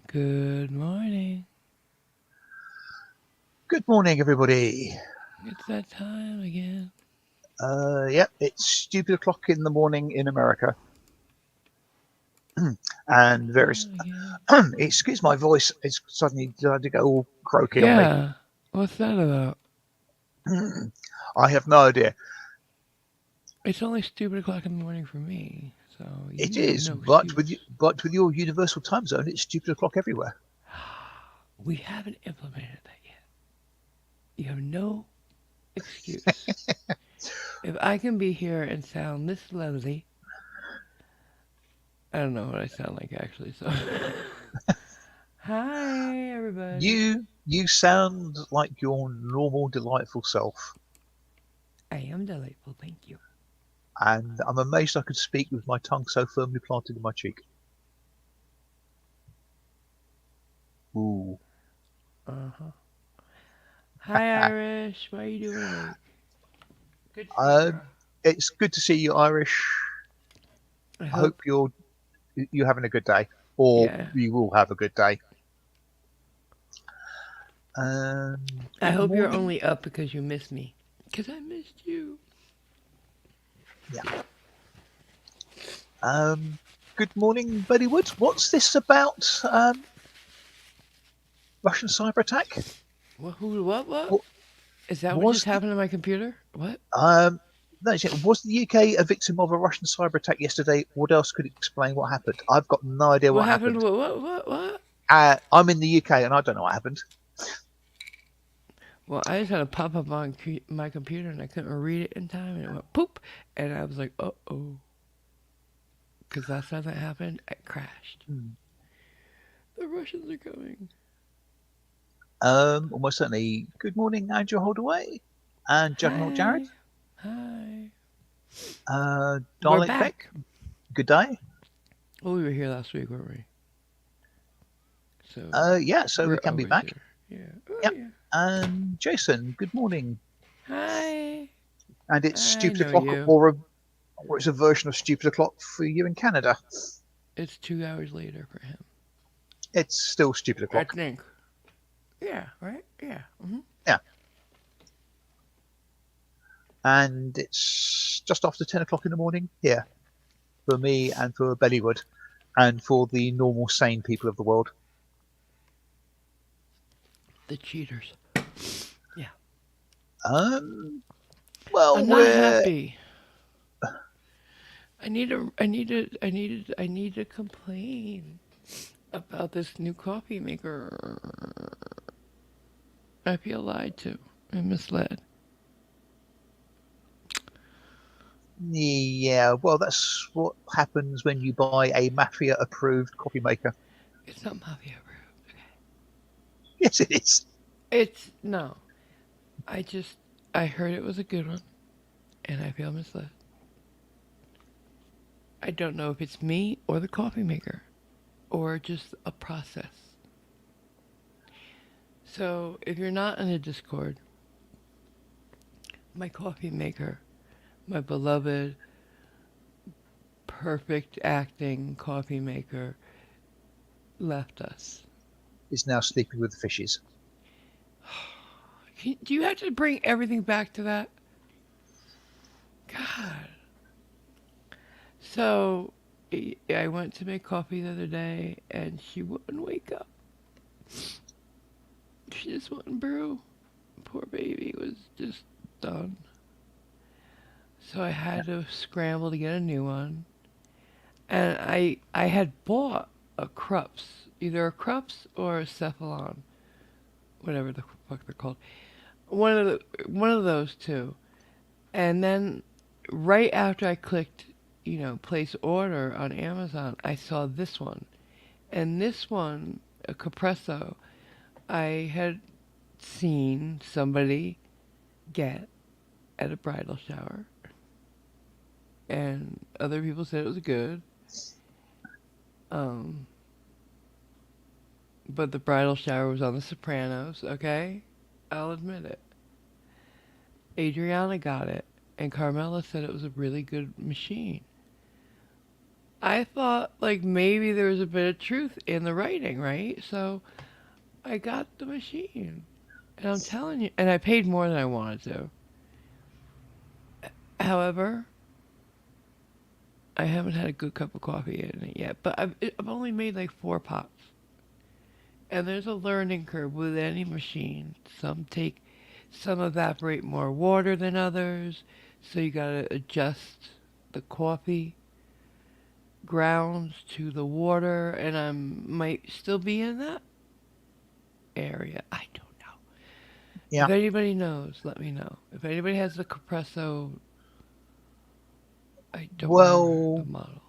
Good morning. Good morning, everybody. It's that time again. Yep, it's stupid o'clock in the morning in America, and various. Again. Excuse my voice. It's suddenly decided to go all croaky on me. Yeah. What's that about? I have no idea. It's only stupid o'clock in the morning for me, so It you have is, no but with excuse. but with your universal time zone, it's stupid o'clock everywhere. We haven't implemented that yet. You have no excuse. If I can be here and sound this lovely, I don't know what I sound like actually, so. Hi, everybody. You sound like your normal, delightful self, I am delightful, thank you. and I'm amazed I could speak with my tongue so firmly planted in my cheek. Ooh. Uh huh. Hi, Irish. What are you doing awake? Good to see you, Uh, girl. it's good to see you, Irish. I I hope hope. you're having a good day, or Yeah. you will have a good day. I Good hope you're morning. only up because you missed me. Because I missed you. Yeah. Good morning, Betty Woods. What's this about? Russian cyber attack? What? Who? What? What Is that what just was the happened to my computer? What? no, was the UK a victim of a Russian cyber attack yesterday? What else could explain what happened? I've got no idea What what happened? happened. What? I'm in the UK and I don't know what happened. Well, I just had a pop up on my computer and I couldn't read it in time and it went poop. And I was like, oh. Because last time that happened, it crashed. Hmm. The Russians are coming. Almost certainly. Good morning, Andrew Holdaway and Juggernaut Jared. Hi. Hi. We're Dalek Beck. back. Good day. Well, we were here last week, weren't we? So Yeah, so we we're can be always back. here. Yeah. Oh, Yep. yeah. And Jason, good morning. Hi. And it's I stupid know o'clock, you. or it's a version of stupid o'clock for you in Canada. It's 2 hours later for him. It's still stupid I o'clock. think. Yeah, right? Yeah. Yeah. And it's just after 10 o'clock in the morning here for me and for Bellywood and for the normal sane people of the world. The cheaters. Yeah. Um. Well, I'm not we're happy. I need to complain about this new coffee maker. I feel lied to and misled. yeah. Well, that's what happens when you buy a mafia-approved coffee maker. It's not mafia approved. Okay. Yes, it is. It's no. I just I heard it was a good one and I feel misled. I don't know if it's me or the coffee maker or just a process. So, if you're not in a Discord, my coffee maker, my beloved, perfect acting coffee maker, left us. It's now sleeping with the fishes. Do you have to bring everything back to that? God. So, I went to make coffee the other day and she wouldn't wake up. She just wouldn't brew. Poor baby was just done. So I Yeah. had to scramble to get a new one. And I had bought a Krups, either a Krups or a Cephalon, whatever the fuck they're called. One of those two. And then right after I clicked, place order on Amazon, I saw this one. And this one, a Capresso, I had seen somebody get at a bridal shower, and other people said it was good. Um, but the bridal shower was on The Sopranos. Okay, I'll admit it. Adriana got it, and Carmela said it was a really good machine. I thought like maybe there was a bit of truth in the writing, right? So I got the machine. And I'm telling you, and I paid more than I wanted to. However, I haven't had a good cup of coffee in it yet. But I've only made like 4 pots. And there's a learning curve with any machine. Some evaporate more water than others. So you gotta adjust the coffee grounds to the water. And I might still be in that area. I don't know. If Yeah. anybody knows, let me know. If anybody has the Compresso, I don't remember the Well, model.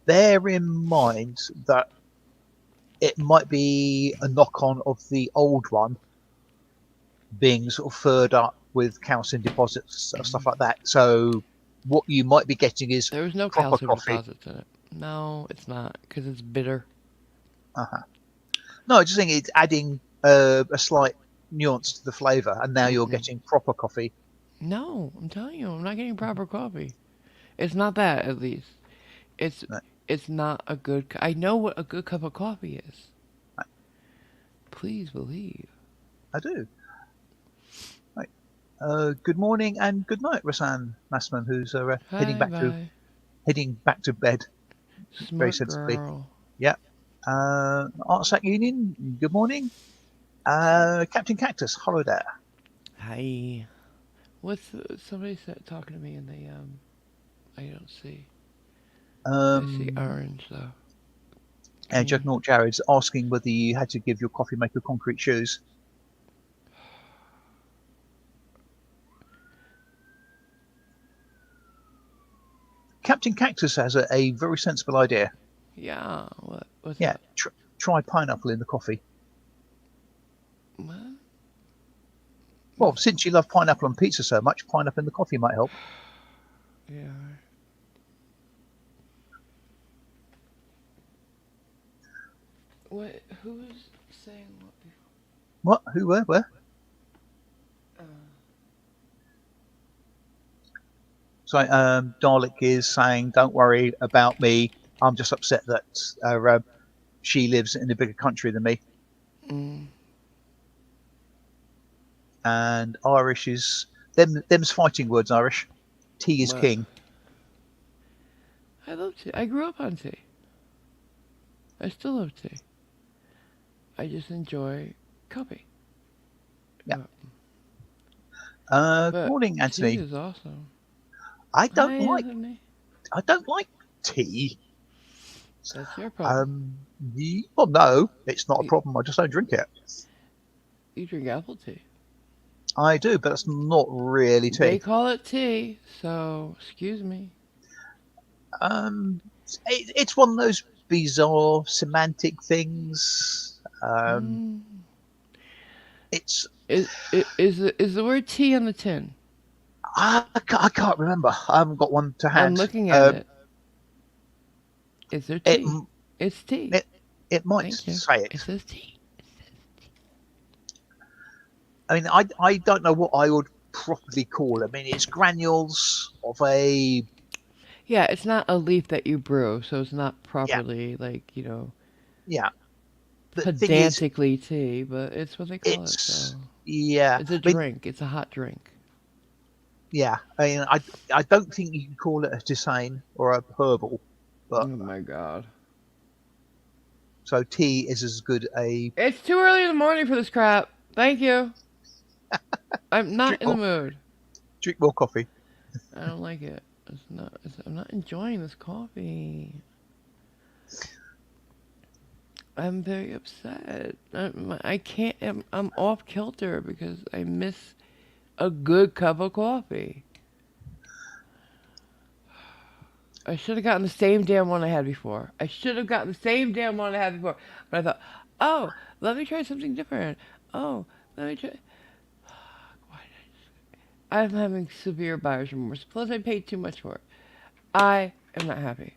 bear in mind that it might be a knock on of the old one being sort of furred up with calcium deposits and stuff like that. So what you might be getting is There was no proper calcium coffee. deposits in it. No, it's not because it's bitter. Uh-huh. No, I just think it's adding a slight nuance to the flavour, and now you're Mm-mm. getting proper coffee. No, I'm telling you, I'm not getting proper coffee. It's not that, at least. It's Right, it's not a good. I know what a good cup of coffee is. right. Please believe. I do. Right. Good morning and good night, Rasan Massman, who's Bye bye. heading back to bed very Smart sensibly. girl. Yeah. Artsac Union. Good morning. Captain Cactus. Hello there. Hi. What's somebody said talking to me and they I don't see. I see Um, orange though. Green. Juggernaut Jared's asking whether you had to give your coffee maker concrete shoes. Captain Cactus has a very sensible idea. Yeah. What's Yeah, up? try pineapple in the coffee. What? Well, since you love pineapple on pizza so much, pineapple in the coffee might help. Yeah. What? Who was saying what before? What? Who? Where? Where? Uh, So Dalek is saying, "Don't worry about me. I'm just upset that she lives in a bigger country than me." mm, And Irish is them's fighting words. Irish. Tea is what? king. I love tea. I grew up on tea. I still love tea. I just enjoy coffee. Yeah. But, Good but morning, tea Anthony. is awesome. I Hi, don't like Anthony. I don't like tea. That's your problem. Well, no, it's not a You, problem. I just don't drink it. you drink apple tea. I do, but it's not really They tea. call it tea, so excuse me. Um, it's one of those bizarre semantic things. Mm. It's Is the word tea on the tin? I can't remember. I haven't got one to I'm hand. looking at it. Is there It tea? It's tea. it it might Thank you. say It it. says tea. I mean, I don't know what I would properly call it. I mean, it's granules of a Yeah, it's not a leaf that you brew, so it's not yeah properly like, yeah. The thing is, pedantically tea, but it's what they call it, so it's yeah. it's a I mean, drink. It's a hot drink. yeah. I mean, I don't think you can call it a tisane or a herbal, Oh but my god. so tea is as good a It's too early in the morning for this crap. Thank you. I'm not drink in the more mood. drink more coffee. I don't like it. I'm not enjoying this coffee. I'm very upset. I can't. I'm off kilter because I miss a good cup of coffee. I should have gotten the same damn one I had before. I should have gotten the same damn one I had before. But I thought, oh, let me try something different. Oh, let me try. Why I'm having severe buyer's remorse. Plus, I paid too much for it. I am not happy.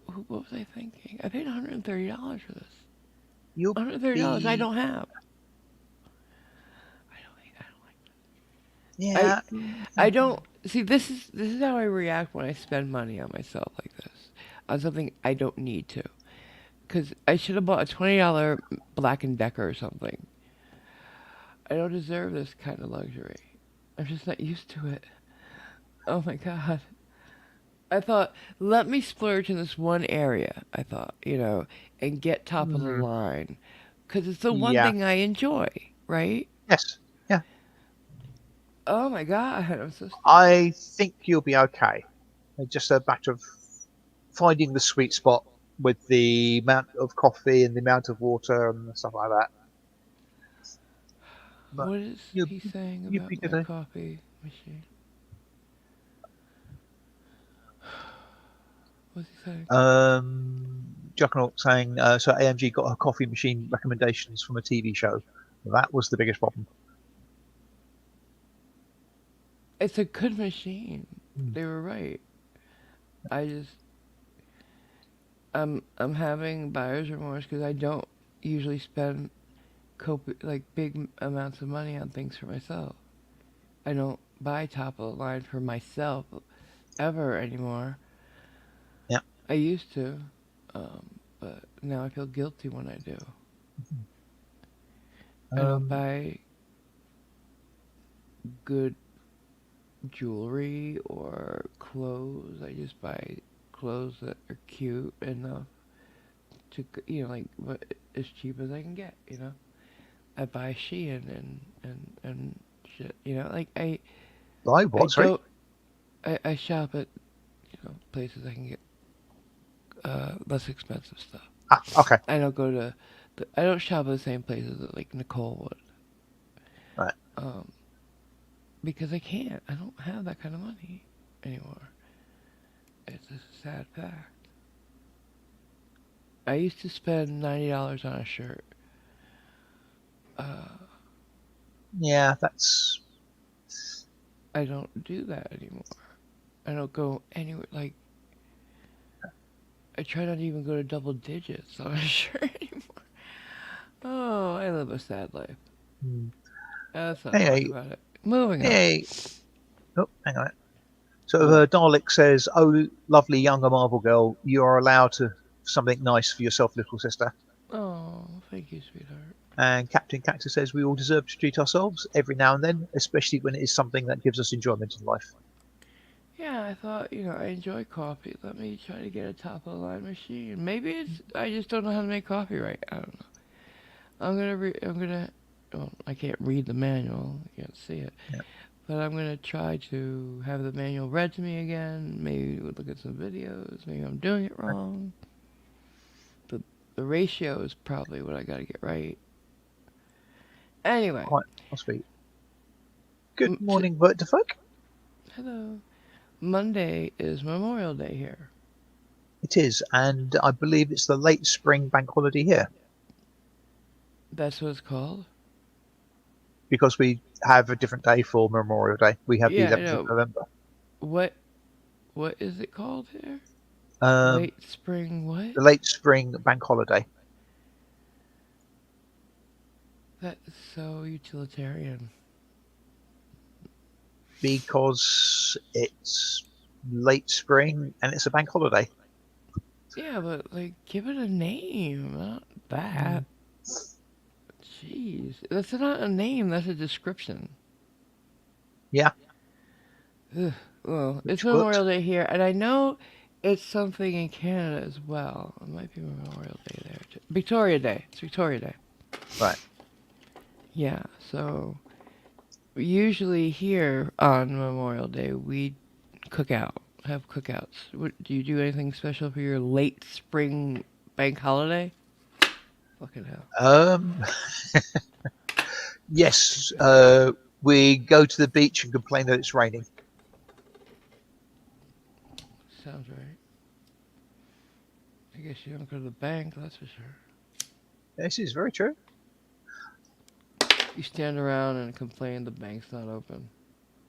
What was I thinking? I paid $130 for this. You'll $130 I be don't have. I yeah. I don't see. This is how I react when I spend money on myself like this. on something I don't need to. Because I should have bought a $20 Black& and Decker or something. I don't deserve this kind of luxury. I'm just not used to it. Oh my god. I thought, let me splurge in this one area, I thought, and get top of the Mm, line. Because it's the one yeah. thing I enjoy, right? Yes. Yeah. Oh my god, I'm so stupid. I think you'll be okay. It's just a matter of finding the sweet spot with the amount of coffee and the amount of water and stuff like that. But What is you he saying you'll about be my good. coffee machine? What's he saying? Juggernaut saying so. AMG got her coffee machine recommendations from a TV show. That was the biggest problem. It's a good machine. Mm. They were right. I just I'm having buyer's remorse because I don't usually spend like big amounts of money on things for myself. I don't buy top of the line for myself ever anymore. Yeah. I used to, but now I feel guilty when I do. I don't Um, buy good jewelry or clothes. I just buy clothes that are cute enough to, like as cheap as I can get. I buy Shein and shit. Like buy I what? Sorry. don't. I shop at places I can get less expensive stuff. Ah, okay. I don't go to I don't shop at the same places that like Nicole would. Right. Um, because I can't. I don't have that kind of money anymore. It's a sad fact. I used to spend $90 on a shirt. Uh, Yeah, that's I don't do that anymore. I don't go anywhere. Like I try not to even go to double digits on a shirt anymore. Oh, I live a sad life. mm, Let's not talk hey, about it. Moving on. hey. Oh, hang on. So What? Dalek says, "Oh, lovely younger Marvel girl, you are allowed to something nice for yourself, little sister." Oh, thank you, sweetheart. And Captain Cactus says, "We all deserve to treat ourselves every now and then, especially when it is something that gives us enjoyment in life." Yeah, I thought, I enjoy coffee. Let me try to get a top of the line machine. Maybe I just don't know how to make coffee right. I don't know. Well, I can't read the manual. I can't see it. Yeah, But I'm gonna try to have the manual read to me again. Maybe look at some videos. Maybe I'm doing it wrong. The the ratio is probably what I gotta get right. Anyway, quite possibly. Good t- morning, Vertifolk. hello. Monday is Memorial Day here. It is, and I believe it's the late spring bank holiday here That's what it's called. because we have a different day for Memorial Day. We have the Yeah, I 11th of know. November. What what is it called here? Um, Late spring what? the late spring bank holiday That's so utilitarian. because it's late spring and it's a bank holiday. Yeah, but like give it a name, not Mm, that. Jeez, that's not a name. That's a description. yeah, Ugh. Well, it's which works. Memorial Day here, and I know it's something in Canada as well. It might be Memorial Day there too. Victoria Day. It's Victoria Day. Right. Yeah. So usually here on Memorial Day we cook out, have cookouts. Do you do anything special for your late spring bank holiday? Fucking hell. Um, yes, we go to the beach and complain that it's raining. Sounds right. I guess you don't go to the bank, that's for sure. This is very true. You stand around and complain the bank's not open.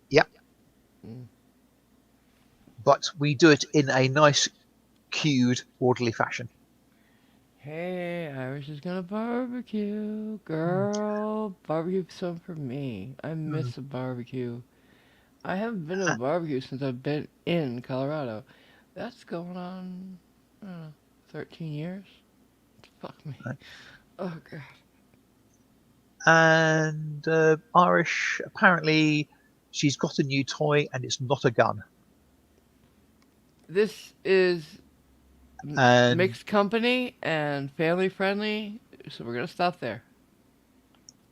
Yeah, Mm. but we do it in a nice, queued, orderly fashion. Hey, Irish is gonna barbecue. Mm, Girl, barbecue some for me. I mm. miss a barbecue. I haven't been to a barbecue since I've been in Colorado. That's going on. I don't know, 13 years. Fuck me. Right. Oh god. And Irish, apparently, she's got a new toy, and it's not a gun. This is And mixed company and family friendly, so we're gonna stop there.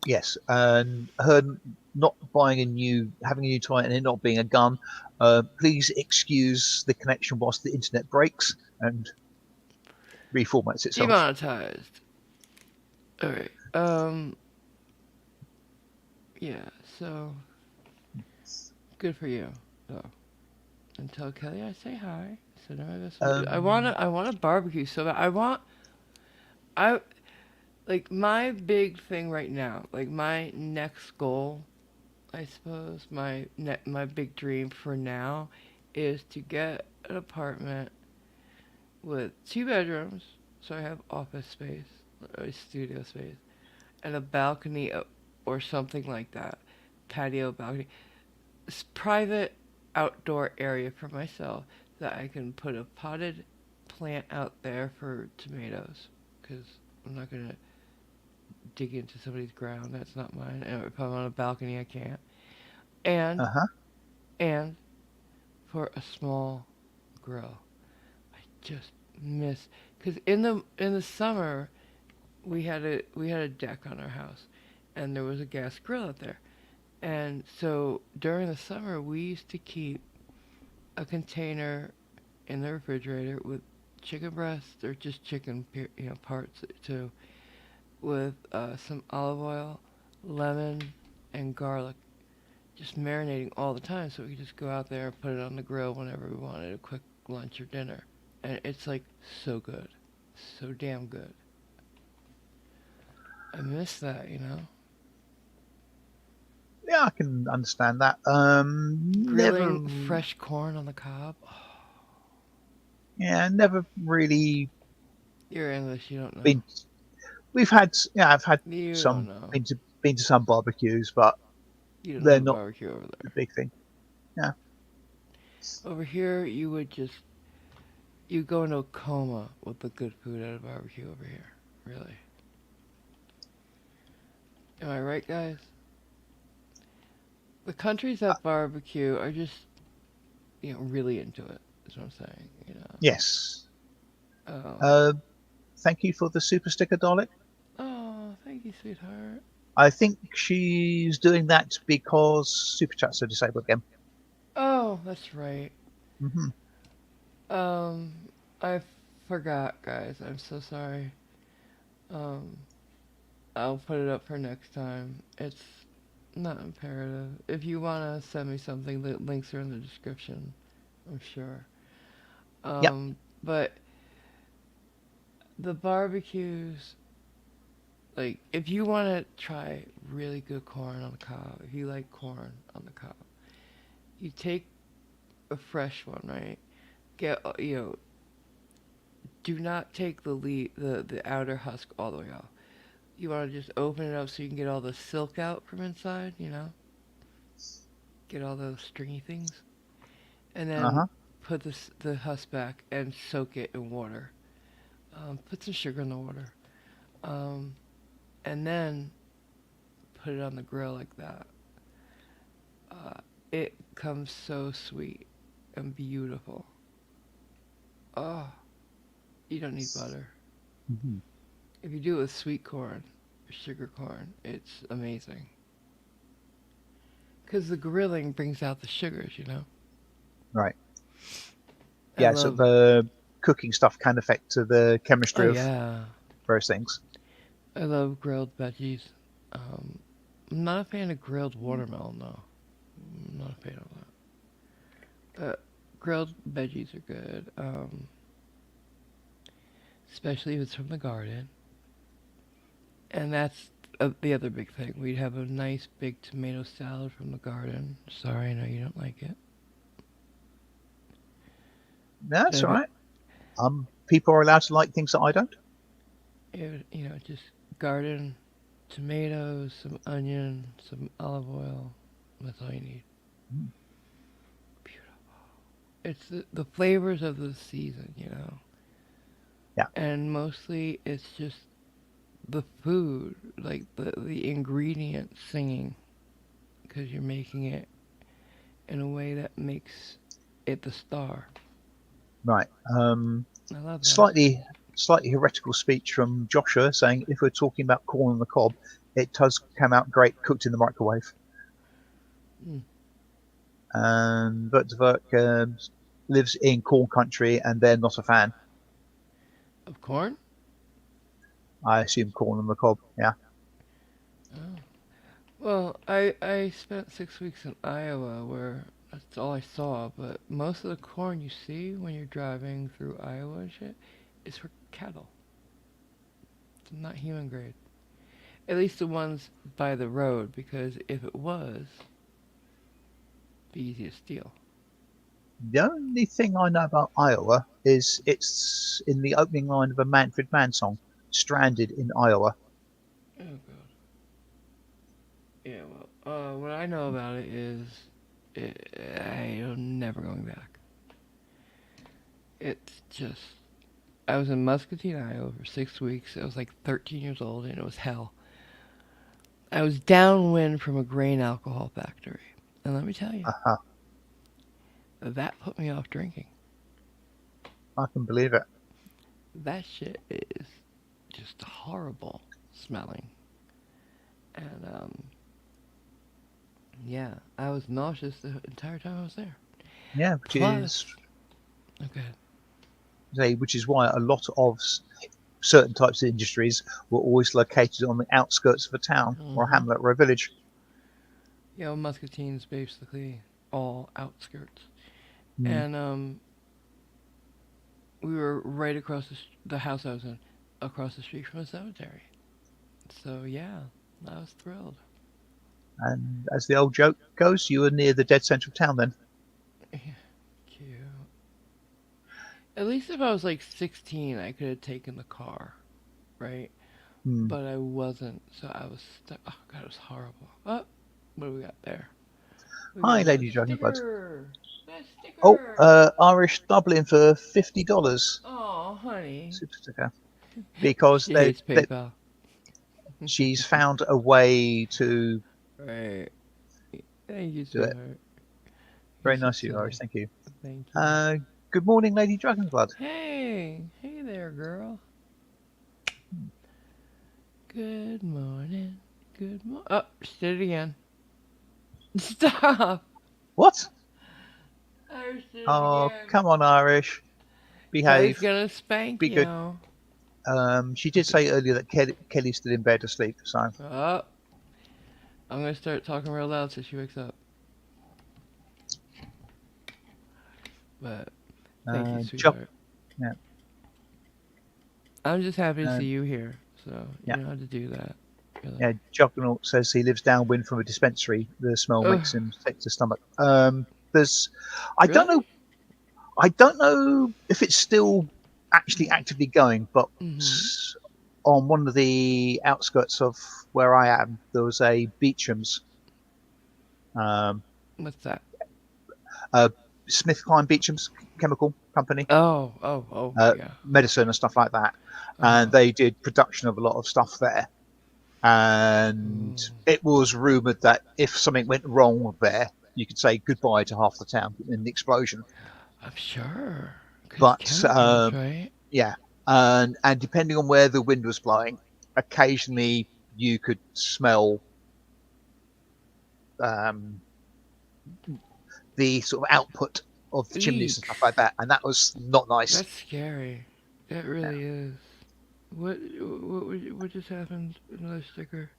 yes, and her not buying having a new toy, and it not being a gun. Please excuse the connection whilst the internet breaks and reformats itself. Demonetized. All right. Yeah. So good for you, though. And tell Kelly I say hi. Send her my best wishes. Um, I want a barbecue so that I like my big thing right now. Like my next goal, I suppose, my big dream for now is to get an apartment with 2 bedrooms, so I have office space, studio space, and a balcony or something like that, patio balcony, private outdoor area for myself that I can put a potted plant out there for tomatoes, because I'm not gonna dig into somebody's ground. That's not mine. And if I'm on a balcony, I can't. And uh-huh. and for a small grill. I just miss because in the summer we had a deck on our house, and there was a gas grill out there. And so during the summer, we used to keep a container in the refrigerator with chicken breast or just chicken, parts too, with some olive oil, lemon, and garlic, just marinating all the time, so we could just go out there and put it on the grill whenever we wanted a quick lunch or dinner. And it's like so good, so damn good. I miss that, you know. Yeah, I can understand that. Never, Grilling fresh corn on the cob. Oh, yeah, never really you're English, you don't know. been. We've had, yeah, I've had You don't some know. been to some barbecues, but You don't they're have a not barbecue over the there. big thing. Yeah, Over here, you go into a coma with the good food at a barbecue over here. Really. Am I right, guys? The countries that barbecue are just, really into it. Is what I'm saying. yes. Um, Uh, Thank you for the super sticker, Dalek. oh, thank you, sweetheart. I think she's doing that because super chats are disabled again. Oh, that's right. Hmm. Um, I forgot, guys. I'm so sorry. Um, I'll put it up for next time. It's not imperative. If you want to send me something, the links are in the description, I'm sure. Yep. But the barbecues, like, if you want to try really good corn on the cob, if you like corn on the cob, you take a fresh one, right? Get, do not take the outer husk all the way off. You want to just open it up so you can get all the silk out from inside, get all those stringy things, and Uh then huh. put the husk back and soak it in water. Put some sugar in the water, um, and then put it on the grill like that. Uh, it comes so sweet and beautiful. Oh, you don't need butter. Hmm. If you do it with sweet corn, sugar corn, it's amazing. Because the grilling brings out the sugars. Right. I Yeah. So love, the cooking stuff can affect the oh chemistry of yeah, various things. I love grilled veggies. Um, I'm not a fan of grilled watermelon though. I'm not a fan of that. But grilled veggies are good, especially if it's from the garden. And that's the other big thing. We'd have a nice big tomato salad from the garden. Sorry, I know you don't like it. That's all But right. People are allowed to like things that I don't. just garden tomatoes, some onion, some olive oil. That's all you need. Mm. Beautiful. It's the flavors of the season. Yeah. and mostly it's just the food, like the ingredients singing, because you're making it in a way that makes it the star. Right. I love that. Slightly slightly heretical speech from Joshua saying if we're talking about corn on the cob, it does come out great cooked in the microwave. Mm. And Vertverk lives in corn country and they're not a fan. Of corn? I assume corn on the cob. Yeah. Oh. Well, I spent 6 weeks in Iowa where that's all I saw, but most of the corn you see when you're driving through Iowa and shit is for cattle. It's not human grade. At least the ones by the road, because if it was, it'd be easy to steal. The only thing I know about Iowa is it's in the opening line of a Manfred Mann song, "Stranded in Iowa." Oh god. Yeah, well, what I know about it is I am never going back. It's just I was in Muscatine, Iowa for 6 weeks. I was like 13 years old, and it was hell. I was downwind from a grain alcohol factory, and let me tell you, Uh-huh. that put me off drinking. I can believe it. That shit is just horrible smelling, and yeah, I was nauseous the entire time I was there. Yeah, Plus, okay, which is why a lot of certain types of industries were always located on the outskirts of a town or a mm-hmm. hamlet or a village. Yeah, well, Muscatine's basically all outskirts, Mm. and we were right across the house I was in, across the street from a cemetery. So yeah, I was thrilled. And as the old joke goes, you were near the dead centre of town then. Cute. At least if I was like 16, I could have taken the car, right? Mm. But I wasn't, so I was stuck. Oh god, it was horrible. Oh, what do we got there? We Hi, got a Lady Dragonblood. sticker. A Oh, sticker. Irish Dublin for $50. Oh, honey. Super sticker. Because She hates PayPal. she's found a way to Right. Thank you, do it. sweetheart. You're Very so nice of you, Irish. silly. Thank you. Thank you. Uh, Good morning, Lady Dragonblood. Hey there, girl. Good morning. Good morning. Oh, she did it again. Stop. What? I did it Oh, again. come on, Irish. Kelly's Behave. gonna spank Be good. you. She did say earlier that Kelly's still in bed asleep, so Oh, I'm gonna start talking real loud so she wakes up. But thank you, Chuck. sweetheart. Yeah, I'm just happy to uh, see you here. So you yeah, know how to do that. Really. yeah. Juggernaut says he lives downwind from a dispensary. The smell Ugh. makes him sick to stomach. There's, I don't know, Really? I don't know if it's still actually actively going, but Mm-hmm. on one of the outskirts of where I am, there was a Beecham's, um, What's that? uh, Smith Kline Beecham's chemical company, Oh, yeah. medicine and stuff like that, Uh and huh. they did production of a lot of stuff there. And Ooh. it was rumored that if something went wrong there, you could say goodbye to half the town in the explosion. I'm sure. Cause But chemicals, right? yeah, and depending on where the wind was blowing, occasionally you could smell um, the sort of output of the chimneys and Eek. stuff like that, and that was not nice. That's scary. That Yeah, really is. What just happened? Another sticker.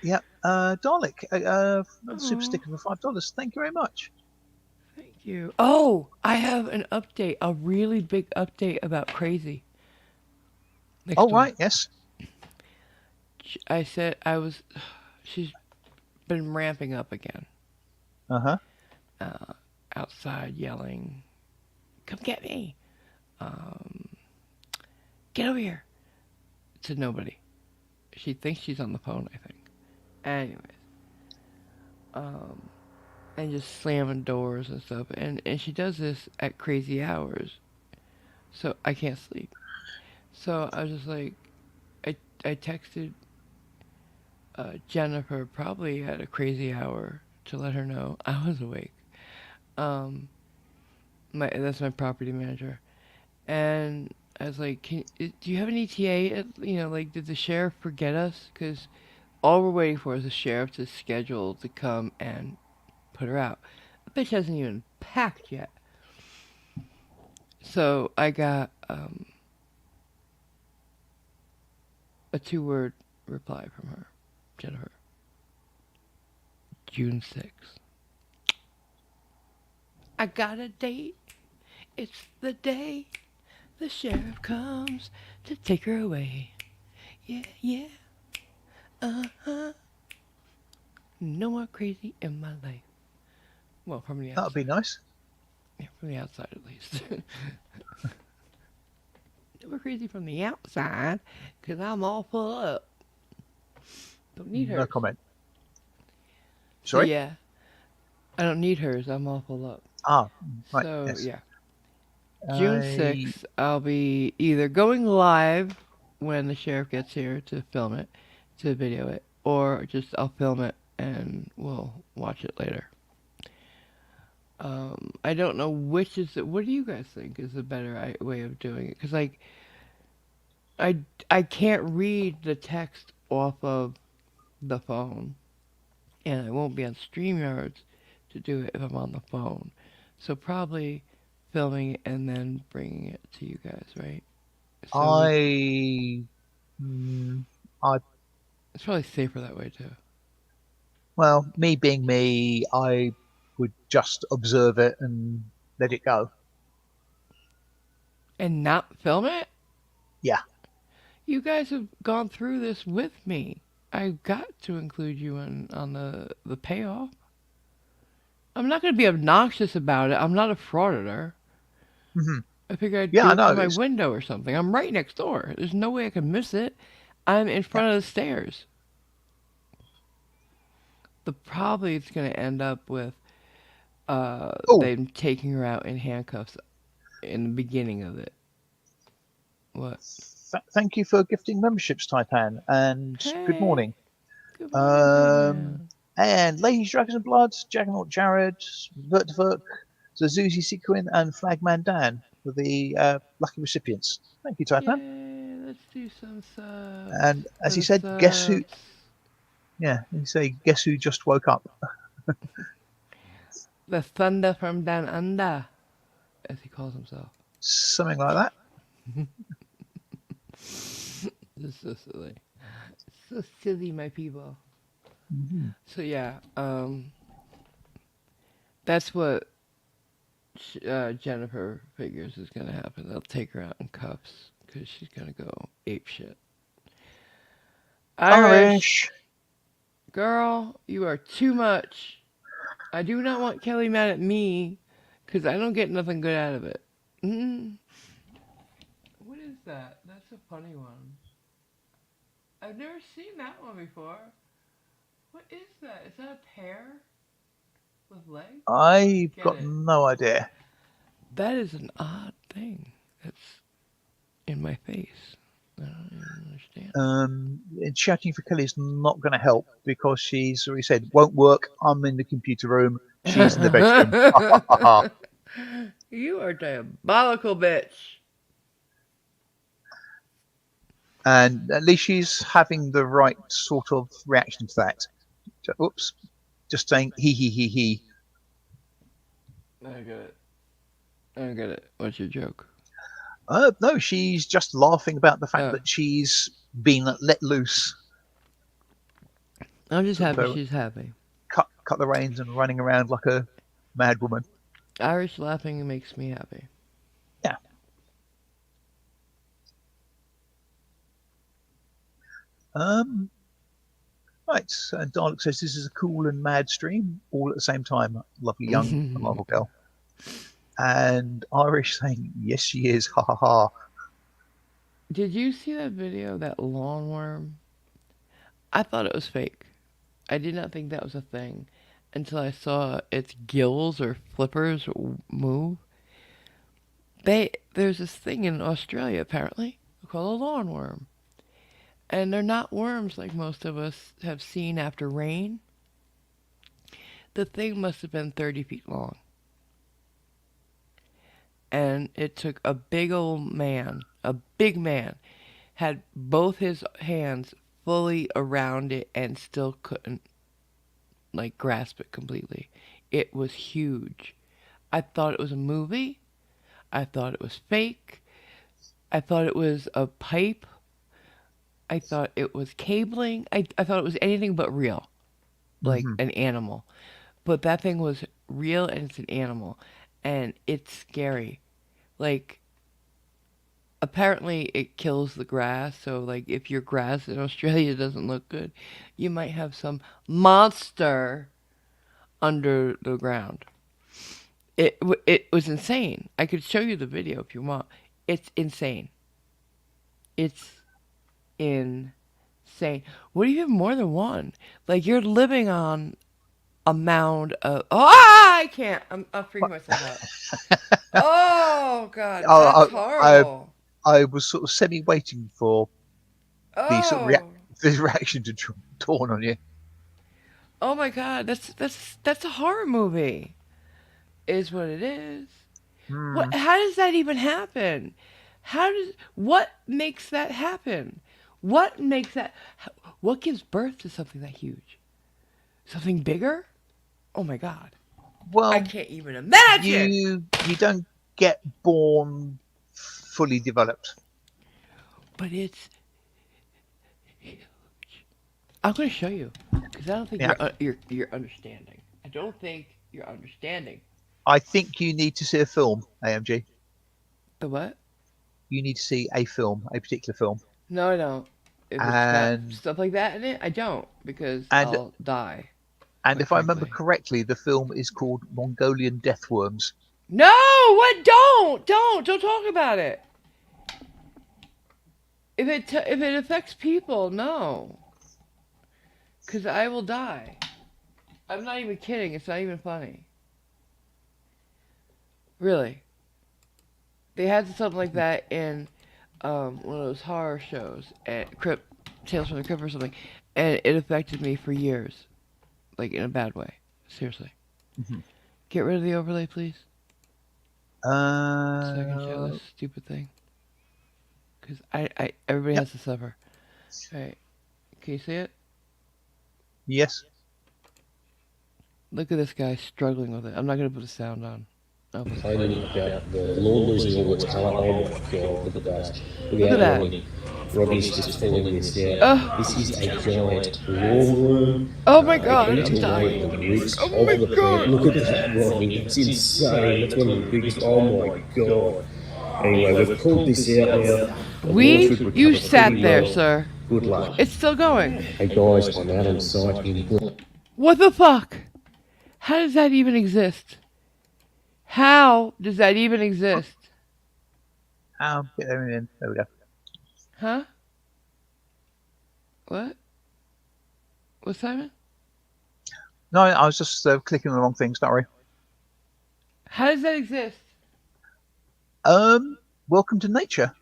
yeah. Dalek, another super Oh, sticker for $5. Thank you very much. thank you. Oh, I have an update. A really big update about Crazy next Oh door. right, yes. I said I was. She's been ramping up again. Uh huh. Uh, Outside yelling, "Come get me! Um, get over here!" To nobody. She thinks she's on the phone. I think. Anyways, um, and just slamming doors and stuff. And she does this at crazy hours, so I can't sleep. So I was just like, I I texted Jennifer probably at a crazy hour to let her know I was awake. Um, that's my property manager, and I was like, do you have an ETA? Like, did the sheriff forget us? Because all we're waiting for is the sheriff to schedule to come and put her out. The bitch hasn't even packed yet. So I got a 2 word reply from her, Jennifer. June 6th. I got a date. It's the day the sheriff comes to take her away. Yeah, yeah. Uh huh. No more crazy in my life. Well, from the That would be outside. nice. Yeah, from the outside at least. No more crazy from the outside, because I'm all full up. Don't need No hers. comment. So, Sorry? yeah, I don't need hers. I'm all full up. Ah, right, So, yes. yeah. June I 6th, I'll be either going live when the sheriff gets here to film it, to video it, or just I'll film it and we'll watch it later. I don't know which is it. What do you guys think is the better way of doing it? Because like I I can't read the text off of the phone, and I won't be on StreamYards to do it if I'm on the phone. So probably filming it and then bringing it to you guys, right? So we I mm, I it's probably safer that way too. well, me being me, I would just observe it and let it go. And not film it? Yeah. You guys have gone through this with me. I've got to include you in on the payoff. I'm not going to be obnoxious about it. I'm not a frauditor. Hmm. I figure I'd Yeah, do I it from know. my It's window or something. I'm right next door. There's no way I can miss it. I'm in yeah. front of the stairs. The probably it's going to end up with Oh, them taking her out in handcuffs in the beginning of it. What? thank you for gifting memberships, Taipan, and good Hey, morning. good morning, Um, Taipan. and Ladies, Dragons and Bloods, Jaggernaut Jared, Vertiverk, Zazuzi Sequin, and Flagman Dan were the lucky recipients. Thank you, Taipan. Yay, let's do some subs And for as he the said, guess who? subs. Yeah, he say, guess who just woke up? The thunder from down under, as he calls himself. Something like that. This is so silly. So silly, my people. Hmm. So yeah, that's what Jennifer figures is gonna happen. They'll take her out in cuffs because she's gonna go ape shit. Irish Irish. girl, you are too much. I do not want Kelly mad at me because I don't get nothing good out of it. Mm. What is that? That's a funny one. I've never seen that one before. What is that? Is that a pear with legs? I don't I've get got it. no idea. That is an odd thing that's in my face. I don't even understand it. And shouting for Kelly is not going to help because she's already said won't work. I'm in the computer room. She's in the bedroom. You are diabolical, bitch. And at least she's having the right sort of reaction to that. Oops, just saying he. I don't get it. I don't get it. What's your joke? No, she's just laughing about the fact Oh, that she's been let loose, I'm just sort happy of she's happy. cut the reins and running around like a mad woman. Irish laughing makes me happy. Yeah. Um. Right. And Dalek says this is a cool and mad stream all at the same time. Lovely young Marvel girl. And Irish saying yes, she is. Ha ha ha. Did you see that video of that lawn worm? I thought it was fake. I did not think that was a thing until I saw its gills or flippers move. There's this thing in Australia apparently, called a lawn worm. And they're not worms like most of us have seen after rain. The thing must have been 30 feet long. And it took a big man, had both his hands fully around it and still couldn't like grasp it completely. It was huge. I thought it was a movie. I thought it was fake. I thought it was a pipe. I thought it was cabling. I thought it was anything but real, like Hmm. an animal. But that thing was real and it's an animal. And it's scary. Like, apparently it kills the grass. So, like, if your grass in Australia doesn't look good, you might have some monster under the ground. It was insane. I could show you the video if you want. It's insane. It's insane. What do you have more than one? Like you're living on a mound of. Oh, I can't. I'm freaking myself out. Oh God, that's I, I horrible. I was sort of semi waiting for the sort of Oh, the reaction to dawn on you. oh my God, that's a horror movie. Is what it is. Hmm. What? How does that even happen? How does what makes that happen? What makes that? What gives birth to something that huge? Something bigger? Oh my God, I Well, can't even imagine. you don't get born fully developed. But it's. I'm going to show you because I don't think Yeah, you're understanding. I don't think you're understanding. I think you need to see a film, AMG. The what? You need to see a film, a particular film, No, I don't. If it's got and stuff like that in it, I don't because and I'll die. and Quite if I remember frankly. correctly, the film is called Mongolian Deathworms. No! What? Don't talk about it. If it affects people, no, because I will die. I'm not even kidding. It's not even funny. Really. They had something like that in one of those horror shows, and Crypt Tales from the Crypt or something, and it affected me for years, like in a bad way. Seriously. Mhm. Get rid of the overlay, please, so I can show this Uh, stupid thing. Cause everybody yep, has to suffer. All right, can you see it? yes. Look at this guy struggling with it. I'm not gonna put the sound on. I'll put the sound Complaining on. about the lawn losing all its colour. Oh my god, look at that. Look Look at out, that. Robbie. Robbie's just pulling this out. Oh, This is a giant lawn worm. oh my It god, I'm eats away at the dying. roots Oh of my the plant. god. Look at that, Rodney. That's insane. That's one of the biggest. Oh my god. Anyway, we've pulled this out now. The lawn should You recover sat pretty there, well. sir. Good luck. It's still going. Hey guys, I'm out on site in. What the fuck? How does that even exist? How does that even exist? Get them in. There we go. Huh? What? What, Simon? No, I was just clicking the wrong thing. Sorry. How does that exist? Welcome to nature.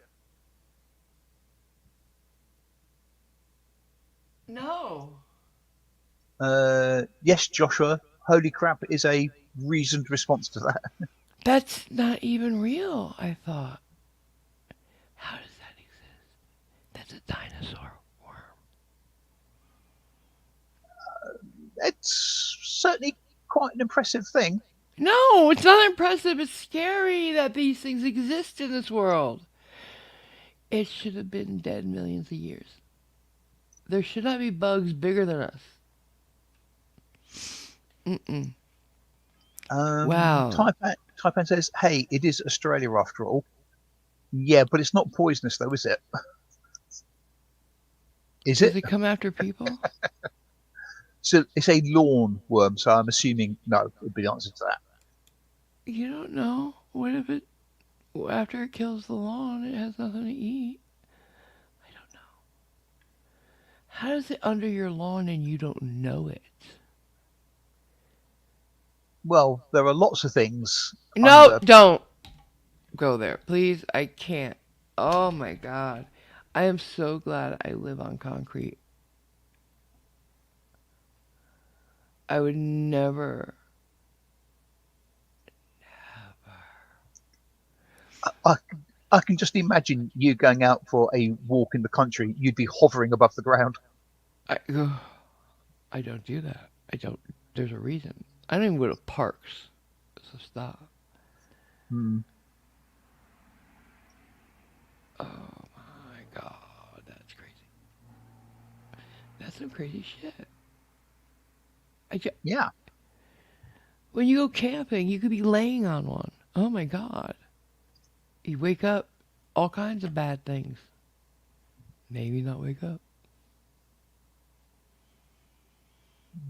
No. Yes, Joshua. Holy crap is a reasoned response to that. That's not even real, I thought. How does that exist? That's a dinosaur worm. It's certainly quite an impressive thing. No, it's not impressive. It's scary that these things exist in this world. It should have been dead millions of years. There should not be bugs bigger than us. Mm-mm. Wow. Taipan says, "Hey, it is Australia after all." Yeah, but it's not poisonous though, is it? Is Does it? it come after people? So it's a lawn worm, so I'm assuming no would be the answer to that. You don't know. What if it, after it kills the lawn, it has nothing to eat? I don't know. How is it under your lawn and you don't know it? Well, there are lots of things No, under. don't go there. Please, I can't. Oh my god. I am so glad I live on concrete. I would never. I, I can just imagine you going out for a walk in the country. You'd be hovering above the ground. I, I don't do that. I don't. There's a reason. I don't even go to parks. So stop. Hmm. Oh my god, that's crazy. That's some crazy shit. Yeah. When you go camping, you could be laying on one. Oh my god. You wake up, all kinds of bad things. Maybe not wake up.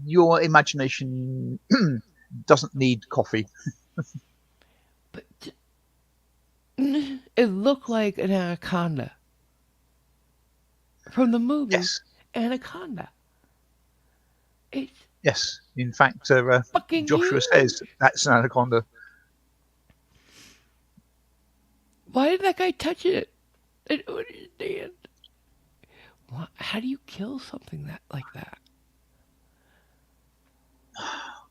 Your imagination doesn't need coffee. But it looked like an anaconda from the movie Yes. Anaconda. It's Yes. In fact, fucking Joshua says huge. that's an anaconda. Why did that guy touch it? I don't understand. How do you kill something that like that?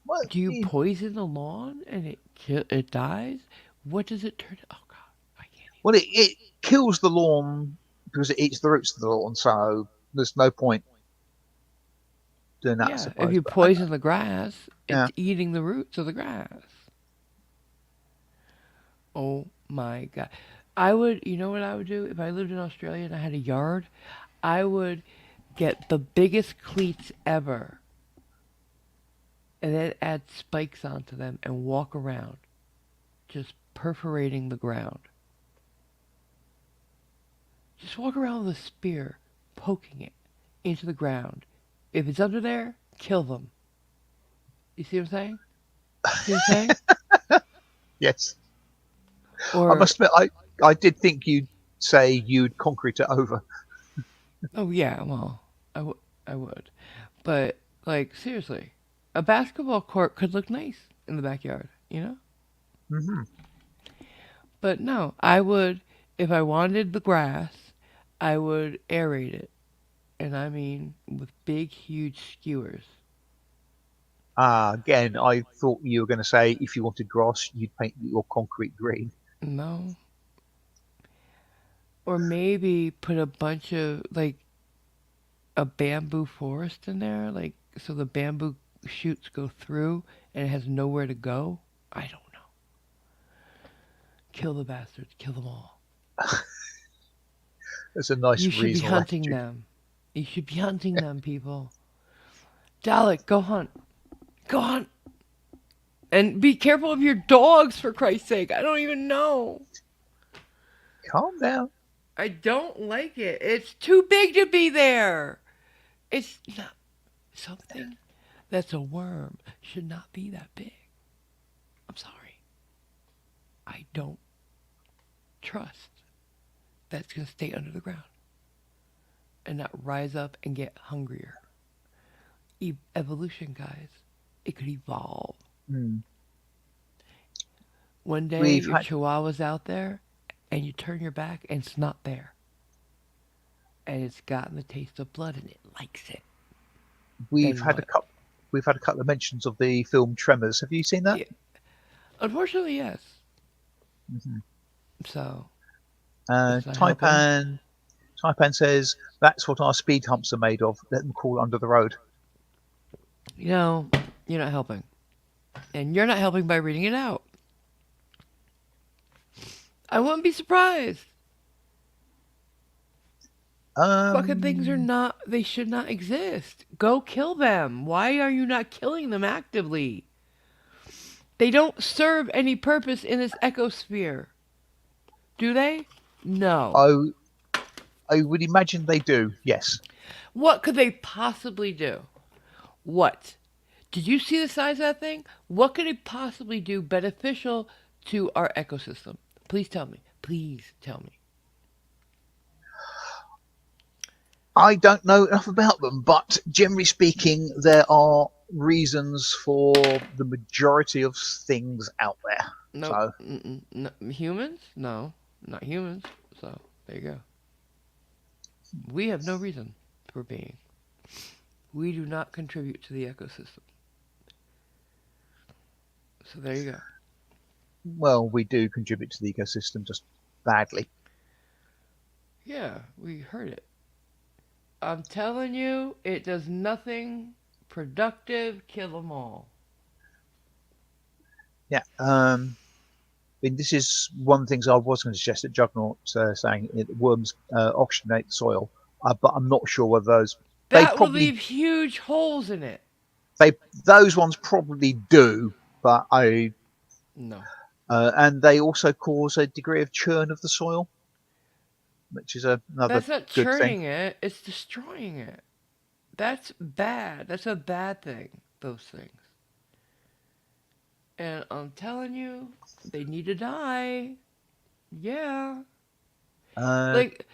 Well, Do you poison the lawn and it dies? What does it turn? Oh god, I can't it kills the lawn because it eats the roots of the lawn. So there's no point doing that, I even. Yeah, if suppose. you But poison the grass, yeah. it's eating the roots of the grass. Oh my god. I would, you know what I would do if I lived in Australia and I had a yard? I would get the biggest cleats ever and then add spikes onto them and walk around, just perforating the ground. Just walk around with a spear, poking it into the ground. If it's under there, kill them. You see what I'm saying? See what I'm saying? Yes. I Or, must admit, I did think you'd say you'd concrete it over. oh yeah, well, I would. But, like, seriously, a basketball court could look nice in the backyard, you know? Hmm. But no, I would, if I wanted the grass, I would aerate it. And I mean with big, huge skewers. Again, I thought you were going to say if you wanted grass, you'd paint your concrete green. No. Or maybe put a bunch of, like, a bamboo forest in there, like, so the bamboo shoots go through and it has nowhere to go. I don't know. Kill the bastards. Kill them all. That's a nice, You should be reasonable hunting attitude. them. You should be hunting them, people. Dalek, go hunt. Go hunt. And be careful of your dogs, for Christ's sake. I don't even know. Calm down. I don't like it. It's too big to be there. It's not something that's a worm should not be that big. I'm sorry. I don't trust that's going to stay under the ground and not rise up and get hungrier. Evolution, guys. It could evolve. Hmm. One day We've your had chihuahua's out there and you turn your back and it's not there. And it's gotten the taste of blood and it likes it. we've Then had a what? couple we've had a couple of mentions of the film Tremors. Have you seen that? Yeah. Unfortunately, yes. Hmm. So, Uh, it's not helping. Taipan Taipan says that's what our speed humps are made of. Let them crawl under the road. You know, you're not helping. And you're not helping by reading it out. I wouldn't be surprised. Fucking things are Um, not, they should not exist. Go kill them. Why are you not killing them actively? They don't serve any purpose in this ecosphere. Do they? No. I I would imagine they do. Yes. What could they possibly do? What? Did you see the size of that thing? What could it possibly do beneficial to our ecosystem? Please tell me. Please tell me. I don't know enough about them, but generally speaking, there are reasons for the majority of things out there. Nope. So, No. Humans? No. Not humans. So, there you go. We have no reason for being. We do not contribute to the ecosystem. So there you go. Well, we do contribute to the ecosystem just badly. Yeah, we heard it. I'm telling you, it does nothing productive. Kill them all. Yeah. I mean, this is one of the things I was going to suggest at Juggernaut, saying worms oxygenate the soil, but I'm not sure whether they That would probably leave huge holes in it. they those ones probably do, but I No. and they also cause a degree of churn of the soil, which is another That's not good thing. churning it, it's destroying it. That's bad. That's a bad thing, those things. And I'm telling you, they need to die. Yeah. Uh, Like,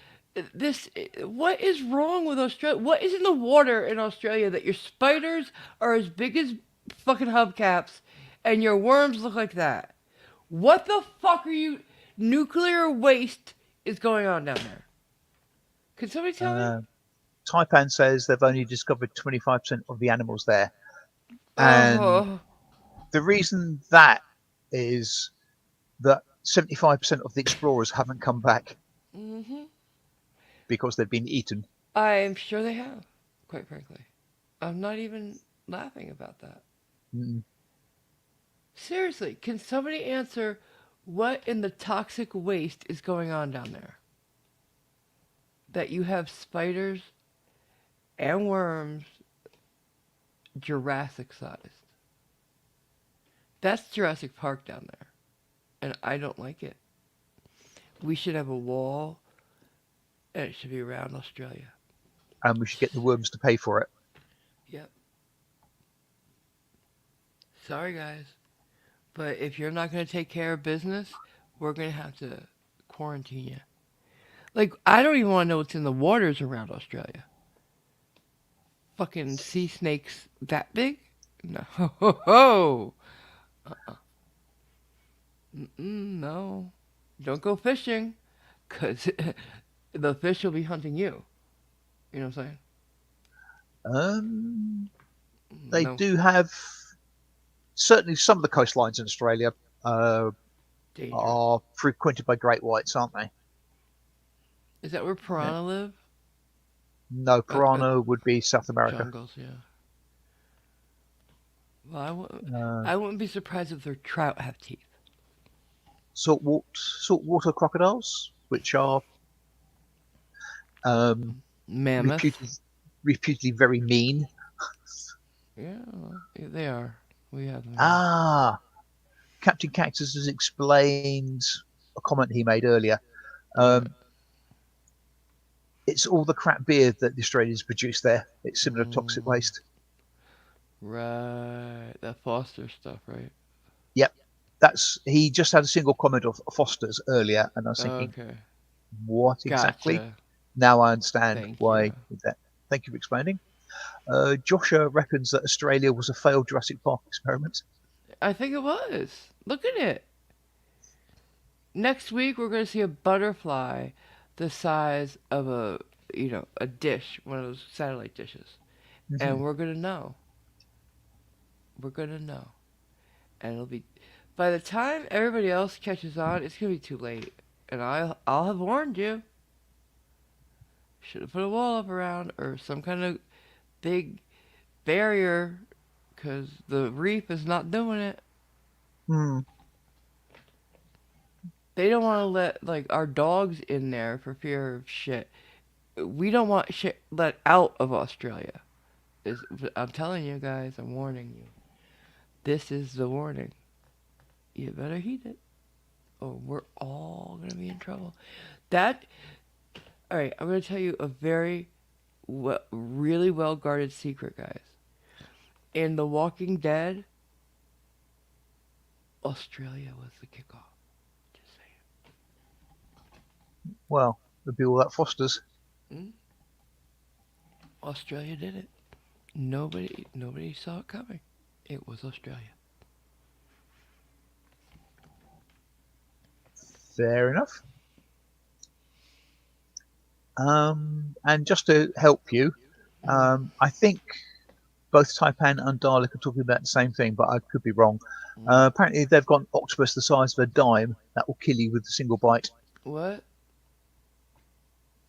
this. What is wrong with Australia? What is in the water in Australia that your spiders are as big as fucking hubcaps and your worms look like that? What the fuck are you. Nuclear waste is going on down there. Can somebody tell me? uh, Taipan says they've only discovered 25% of the animals there, and Oh. the reason that is that 75% of the explorers haven't come back Hmm. because they've been eaten. I'm sure they have, quite frankly. I'm not even laughing about that. Mm. Seriously, can somebody answer what in the toxic waste is going on down there? That you have spiders and worms Jurassic sized. That's Jurassic Park down there. And I don't like it. We should have a wall and it should be around Australia. And we should get the worms to pay for it. Yep. Sorry, guys. But if you're not going to take care of business, we're going to have to quarantine you. Like, I don't even want to know what's in the waters around Australia. Fucking sea snakes that big? No. Ho, ho, ho. No. Don't go fishing, because the fish will be hunting you. You know what I'm saying? Um, they No. do have certainly some of the coastlines in Australia uh, Dangerous. are frequented by great whites, aren't they? Is that where Yeah. piranha live? No, piranha would be South America. Jungles, yeah. Well, Uh, I wouldn't be surprised if their trout have teeth. saltwater crocodiles, which are um, Mammoth. reputedly very mean. Yeah, they are. We have them here. Ah, Captain Cactus has explained a comment he made earlier. What? Um, it's all the crap beer that the Australians produce there. It's similar to toxic Mm, waste. right. That Foster stuff, right? Yep, that's he just had a single comment of Foster's earlier, and I was thinking, Okay. what exactly? Gotcha. Now I understand Thank you. why that. Thank you for explaining. Joshua reckons that Australia was a failed Jurassic Park experiment. I think it was. Look at it. Next week we're going to see a butterfly the size of a dish, one of those satellite dishes. And Mhm. we're going to know. We're going to know. And it'll be by the time everybody else catches on, it's going to be too late. And I'll have warned you. Should have put a wall up around or some kind of big barrier because the reef is not doing it. Hmm. They don't want to let like our dogs in there for fear of shit. We don't want shit let out of Australia. I'm telling you guys, I'm warning you. This is the warning. You better heed it, or we're all gonna be in trouble. That. All right, I'm gonna tell you a really well guarded secret, guys. In The Walking Dead, Australia was the kickoff. Just Well, there'd be all that Foster's. saying. Australia did it. Nobody saw it coming. It was Australia. Fair enough. And just to help you, I think both Taipan and Dalek are talking about the same thing, but I could be wrong. Mm. Apparently, they've got an octopus the size of a dime that will kill you with a single bite. What?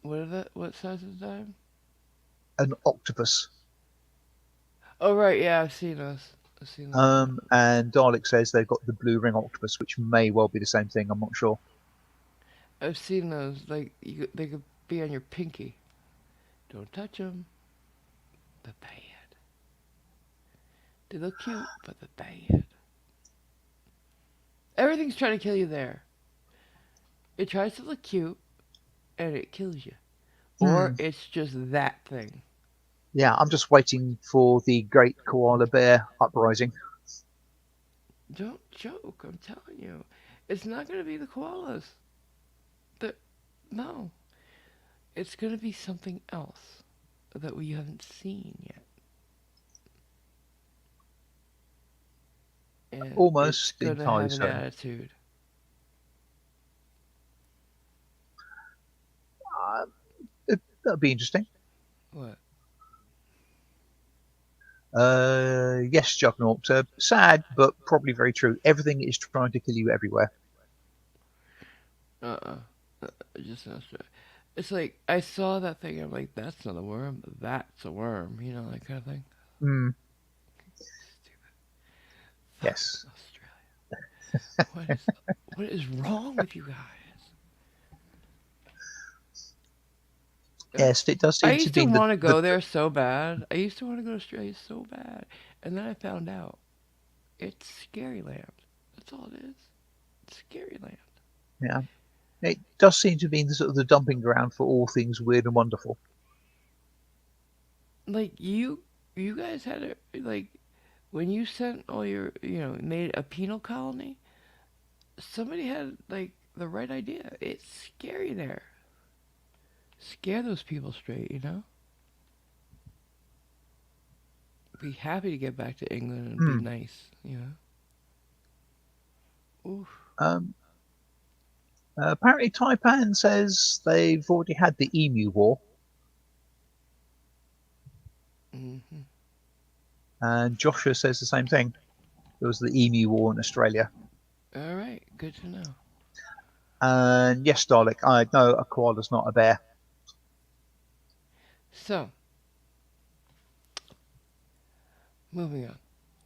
What is that? What size is that? An octopus. Oh right, yeah, I've seen those. I've seen those. Yeah. And Dalek says they've got the blue ring octopus, which may well be the same thing. I'm not sure. I've seen those. Like they could be on your pinky. Don't touch them. The bad. They look cute, but the bad. Everything's trying to kill you there. It tries to look cute, and it kills you. Or Hmm. it's just that thing. Yeah, I'm just waiting for the great koala bear uprising. Don't joke. I'm telling you, it's not gonna be the koalas. The no, it's gonna be something else that we haven't seen yet, and it's Almost gonna entirely have an certain. attitude. Uh, that'll be interesting. What? Yes, Juggernaut. Sad, but probably very true. Everything is trying to kill you everywhere. Uh-uh. Just not sure. It's like I saw that thing. I'm like, that's not a worm. That's a worm. You know that kind of thing. Mm, Stupid. yes. Fucking Australia. What is wrong with you guys? Uh, Yes, it does I seem to used to be want to the go there so bad. I used to want to go to Australia so bad, and then I found out it's scary land. That's all it is. It's scary land. yeah. It does seem to be the sort of the dumping ground for all things weird and wonderful. Like you guys had like when you sent all your made a penal colony. Somebody had like the right idea. It's scary there. Scare those people straight, you know. Be happy to get back to England and be Hmm. nice, you know. Oof. Um, apparently, Taipan says they've already had the Emu War, Hmm. and Joshua says the same thing. There was the Emu War in Australia. All right, good to know. And yes, Dalek, I know a koala's not a bear. So, moving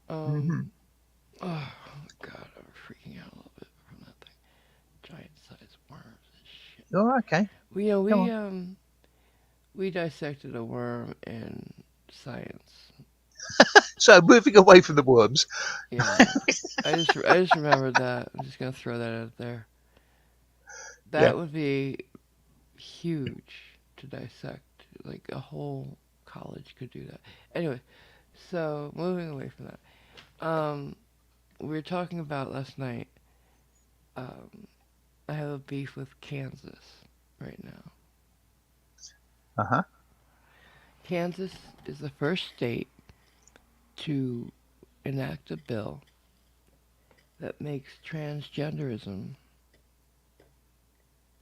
on. Hmm. Oh my god, I'm freaking out a little bit from that thing. Giant sized worms and shit. Oh, okay. We uh, Come we on. um we dissected a worm in science. So, moving away from the worms. Yeah, I just remembered that. I'm just gonna throw that out there. Yeah. That would be huge to dissect. Like a whole college could do that. Anyway, so moving away from that, we were talking about last night. Um, I have a beef with Kansas right now. Uh huh. Kansas is the first state to enact a bill that makes transgenderism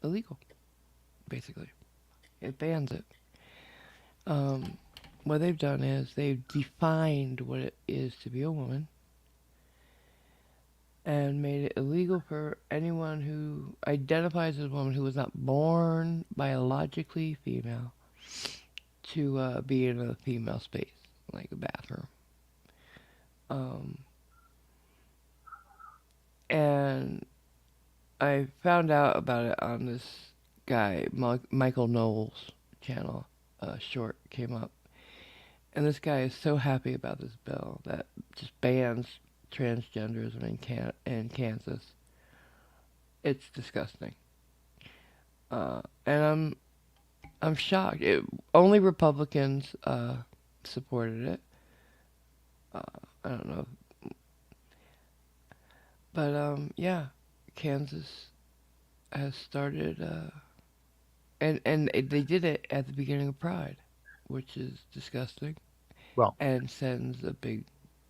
illegal. Basically, it bans it. Um, what they've done is they've defined what it is to be a woman and made it illegal for anyone who identifies as a woman who was not born biologically female to be in a female space, like a bathroom. Um, and I found out about it on this guy, Michael Knowles' channel. A short came up. And this guy is so happy about this bill that just bans transgenderism in Kansas. It's disgusting. And I'm shocked. Only Republicans supported it. Uh, I don't know, but yeah, Kansas has started, and they did it at the beginning of Pride, which is disgusting Well. and sends a big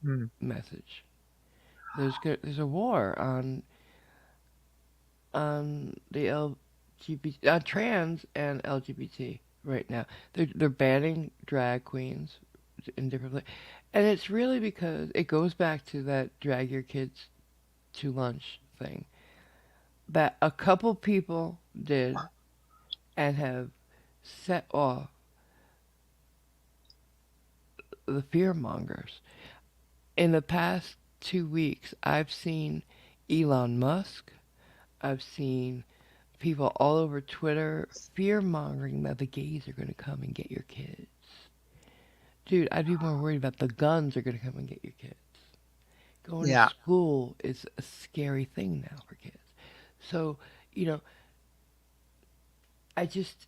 Mm, message. There's a war on the trans and LGBT right now. They're banning drag queens in different places, and it's really because it goes back to that drag your kids to lunch thing that a couple people did and have set off the fear mongers. In the past 2 weeks, I've seen Elon Musk, I've seen people all over Twitter fear mongering that the gays are going to come and get your kids. Dude, I'd be more worried about the guns are going to come and get your kids. Going to Yeah, school is a scary thing now for kids. So, you know, I just,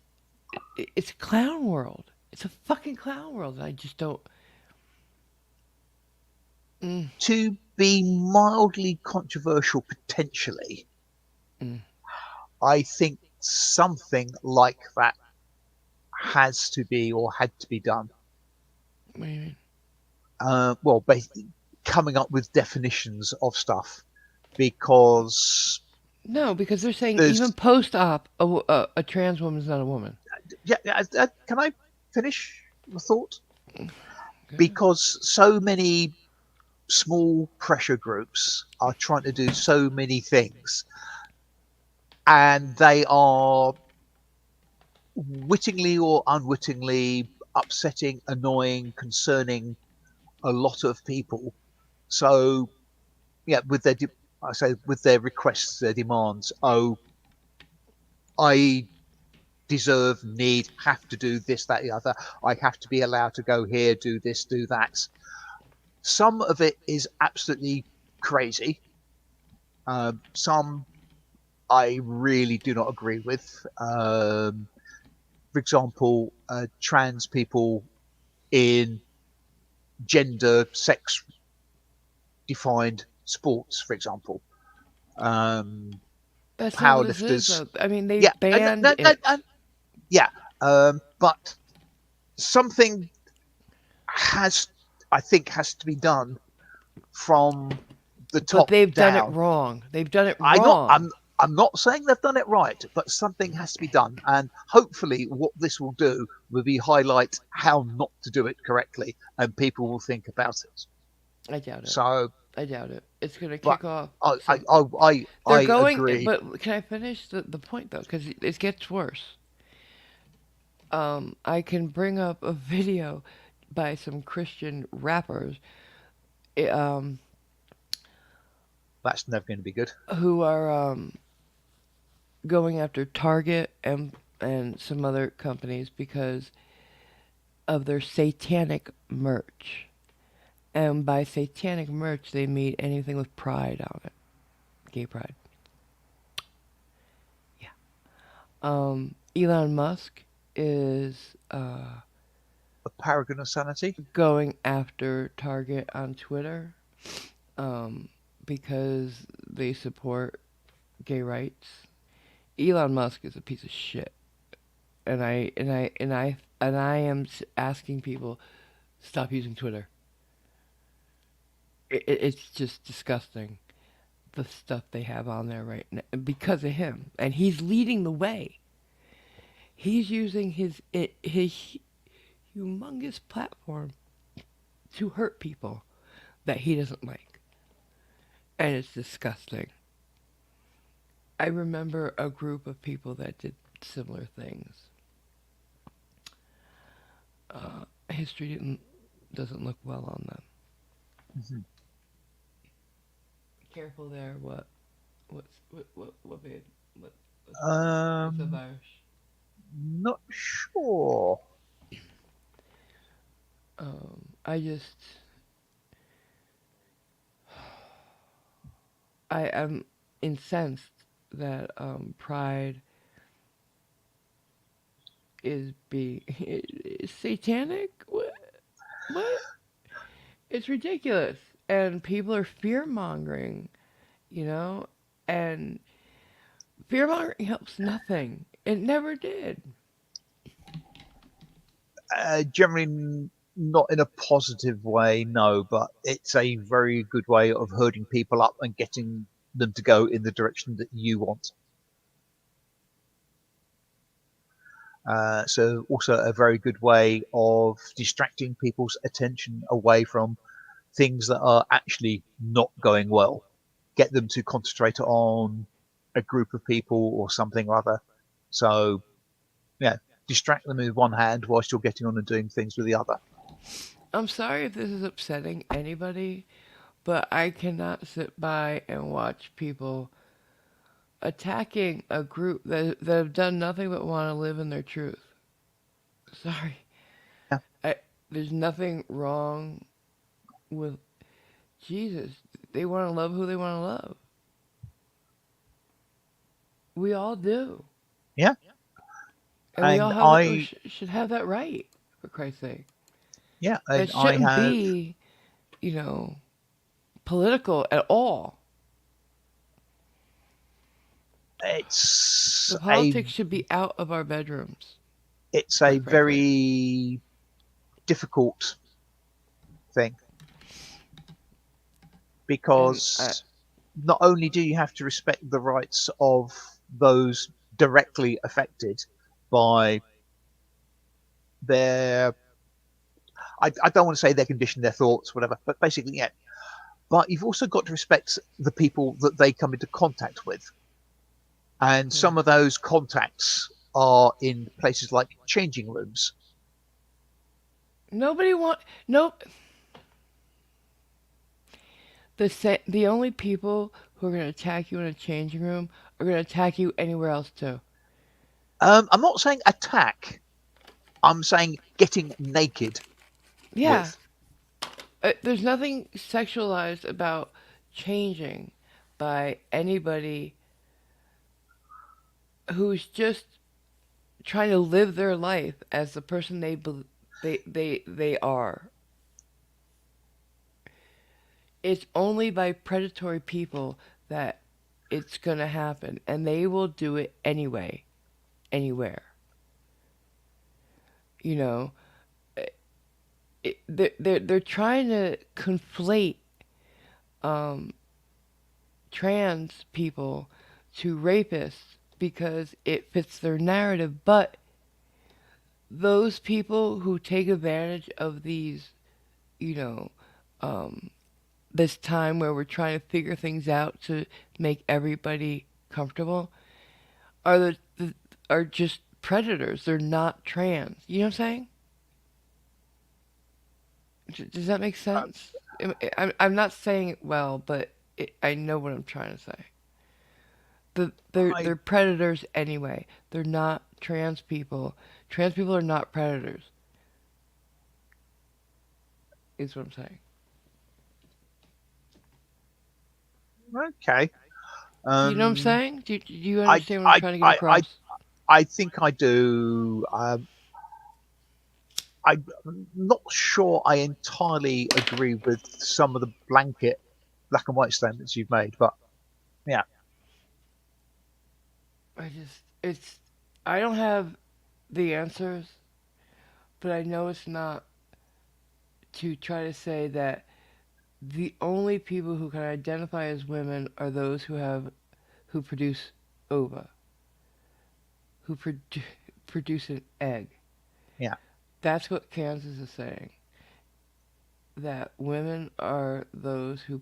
it's a clown world. It's a fucking clown world. And I just don't. Mm, to be mildly controversial potentially, mm. I think something like that has to be or had to be done. What do you mean? Well, basically coming up with definitions of stuff because No, because they're saying even there's post-op, a trans woman's not a woman. can I finish the thought? Good. Because so many small pressure groups are trying to do so many things, and they are wittingly or unwittingly upsetting, annoying, concerning a lot of people. So yeah, with their I say with their requests, their demands. Oh, I deserve, need, have to do this, that, the other. I have to be allowed to go here, do this, do that. Some of it is absolutely crazy. Some I really do not agree with. For example, trans people in gender, sex defined sports, for example. Um, That's not what this is, Powerlifters. though. I mean, they've Yeah, banned it. yeah. But something has, I think, has to be done from the But top they've done it down. wrong. They've done it I not wrong. I'm not saying they've done it right, but something has to be done, and hopefully, what this will do will be highlight how not to do it correctly, and people will think about it. I doubt it. So, I doubt it. It's going to but kick off I I some. I I, They're I going, agree. but can I finish the point, though? Because it gets worse. I can bring up a video by some Christian rappers eh, um, That's never going to be good. who are going after Target and some other companies because of their satanic merch. And by satanic merch, they mean anything with pride on it, gay pride. Yeah. Elon Musk is A paragon of sanity. going after Target on Twitter um, because they support gay rights. Elon Musk is a piece of shit, and I am asking people stop using Twitter. It's just disgusting the stuff they have on there right now because of him, and he's leading the way. He's using his humongous platform to hurt people that he doesn't like, and it's disgusting. I remember a group of people that did similar things. History doesn't look well on them. Mhm. Careful there. What babe? What, what's the Um, virus? Not sure. I just I am incensed that Pride is being is satanic. What? What? It's ridiculous, and people are fear mongering. You know, and fear mongering helps nothing. It never did. Generally not in a positive way, no, but it's a very good way of herding people up and getting them to go in the direction that you want. So also a very good way of distracting people's attention away from things that are actually not going well. Get them to concentrate on a group of people or something or other. So yeah, distract them with one hand whilst you're getting on and doing things with the other. I'm sorry if this is upsetting anybody, but I cannot sit by and watch people attacking a group that have done nothing but want to live in their truth. Sorry. Yeah, I, there's nothing wrong with Jesus. They want to love who they want to love. We all do. yeah, And we all and have I should have that right, for Christ's sake. yeah, That and I shouldn't have be, you know, political at all. it's The a politics should be out of our bedrooms, it's a quite frankly. very difficult thing And because not only do you have to respect the rights of those directly affected by their I don't want to say their condition, their thoughts, whatever, but basically, yeah. But you've also got to respect the people that they come into contact with. And hmm, some of those contacts are in places like changing rooms. nobody want nope. The only people who are going to attack you in a changing room are going to attack you anywhere else too. I'm not saying attack, I'm saying getting naked Yeah, with. there's nothing sexualized about changing by anybody who's just trying to live their life as the person they are. It's only by predatory people that it's gonna happen, and they will do it anyway, anywhere. You know, they're trying to conflate um, trans people to rapists because it fits their narrative, but those people who take advantage of these, you know, um, this time where we're trying to figure things out to make everybody comfortable are are just predators. They're not trans. You know what I'm saying? Does that make sense? I'm not saying it well, but I know what I'm trying to say. I They're predators anyway. They're not trans people. Trans people are not predators. Is what I'm saying. okay. Do you know what I'm Um, saying? Do you I understand what I'm I trying to get I I across? I think I do. I'm not sure I entirely agree with some of the blanket black and white statements you've made, but yeah, It's I don't have the answers, but I know it's not to try to say that the only people who can identify as women are those who produce ova, who produce an egg. yeah, That's what Kansas is saying. That women are those who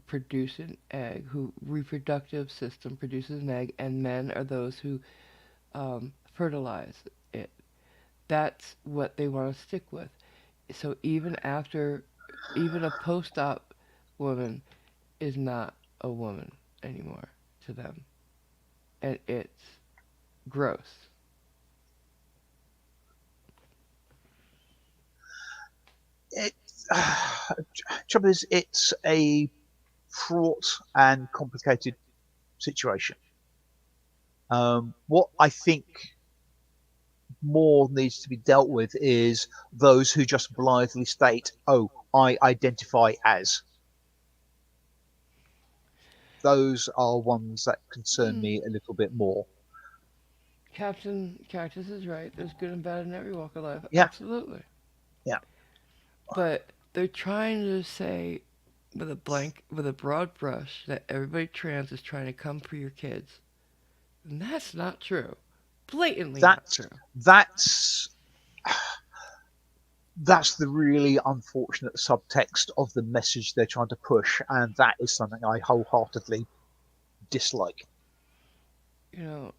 produce an egg, who reproductive system produces an egg, and men are those who fertilize it. That's what they want to stick with. So even a post-op woman is not a woman anymore to them, and it's gross. it. Trouble is, it's a fraught and complicated situation. What I think more needs to be dealt with is those who just blithely state, "Oh, I identify as." Those are ones that concern Hmm. me a little bit more. Captain Cactus is right. There's good and bad in every walk of life. Yeah, Absolutely. yeah. But they're trying to say with a broad brush that everybody trans is trying to come for your kids. And that's not true. blatantly not That's true. that's that's the really unfortunate subtext of the message they're trying to push, and that is something I wholeheartedly dislike.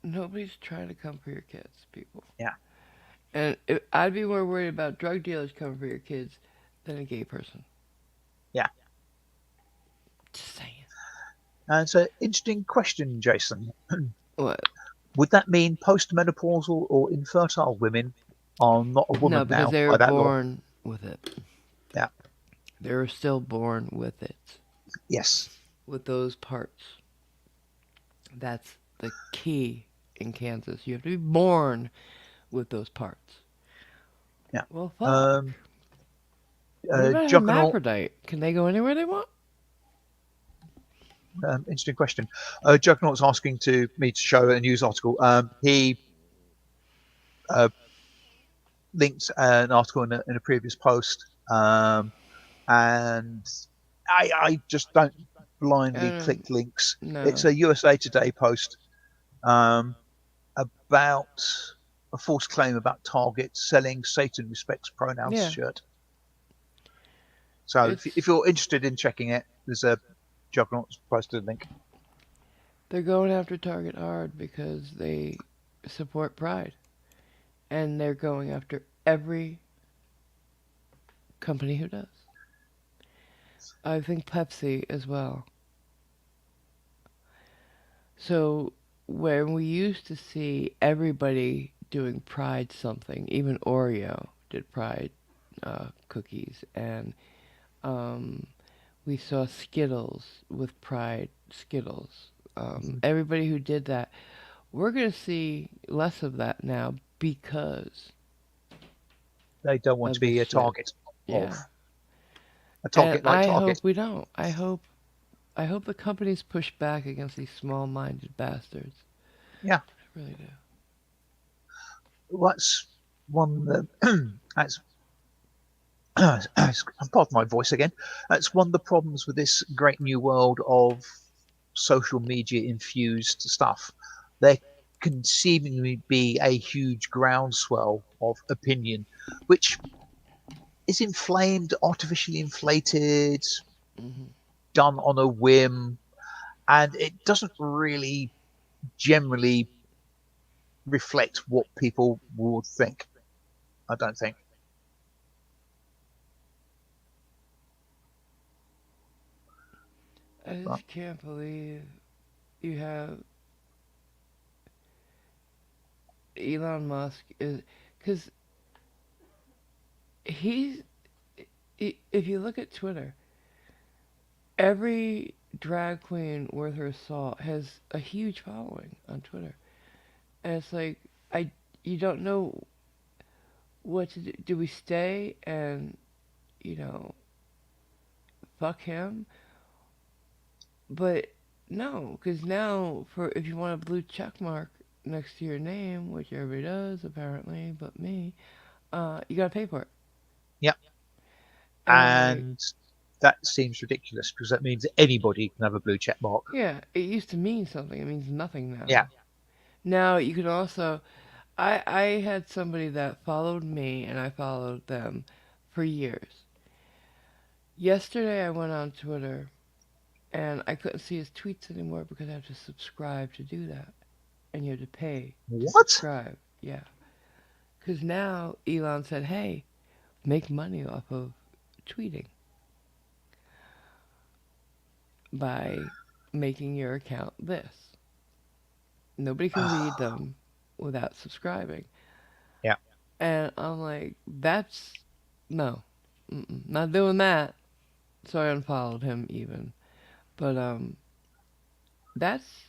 Nobody's trying to come for your kids, people. Yeah, And I'd be more worried about drug dealers coming for your kids than a gay person. yeah. Just saying. And it's an interesting question, Jason. What? Would that mean postmenopausal or infertile women are not a No, woman because now they were by that law? born with it. Yeah. They were still born with it, Yes. with those parts. That's the key in Kansas. You have to be born with those parts. Yeah. Well, fuck. Um, What about Juggernaut. hermaphrodite? Can they go anywhere they want? Interesting question. Juggernaut's asking to me to show a news article. He uh, linked an article in a previous post, and I just don't I blindly click don't links. It's know. a USA Today post um, about a false claim about Target selling Satan respects pronouns Yeah, shirt. So it's if you're interested in checking it, there's a Juggernaut's posted link. they're going after Target hard because they support Pride, and they're going after every company who does. I think Pepsi as well. So when we used to see everybody doing Pride something, even Oreo did Pride cookies, and um, we saw Skittles with Pride Skittles. Everybody who did that, we're going to see less of that now because They don't want to of this be a shit. target of Yeah. a And target like I hope Target. we don't. I hope the companies push back against these small-minded bastards. Yeah, I really do. that's one that that's pardon my voice again. That's one of the problems with this great new world of social media infused stuff. There can seemingly be a huge groundswell of opinion, which is inflamed, artificially inflated, Hmm. done on a whim, and it doesn't really generally reflect what people would think. I don't think. I But just can't believe you have Elon Musk is because he's if you look at Twitter, every drag queen worth her salt has a huge following on Twitter, and it's like I you don't know what to do. Do we stay and you know fuck him? But no, because now for if you want a blue check mark next to your name, which everybody does apparently, but me, you gotta pay for it. yeah, And I'm like, and that seems ridiculous because that means anybody can have a blue check mark. yeah, it used to mean something. It means nothing Yeah, now. Now you can also, I had somebody that followed me and I followed them for years. Yesterday I went on Twitter and I couldn't see his tweets anymore because I have to subscribe to do that, and you have to pay to what? subscribe. Yeah. Because now Elon said, hey, make money off of tweeting by making your account this. Nobody can read them without subscribing. Yeah. And I'm like, that's no, not doing that. So I unfollowed him even. But that's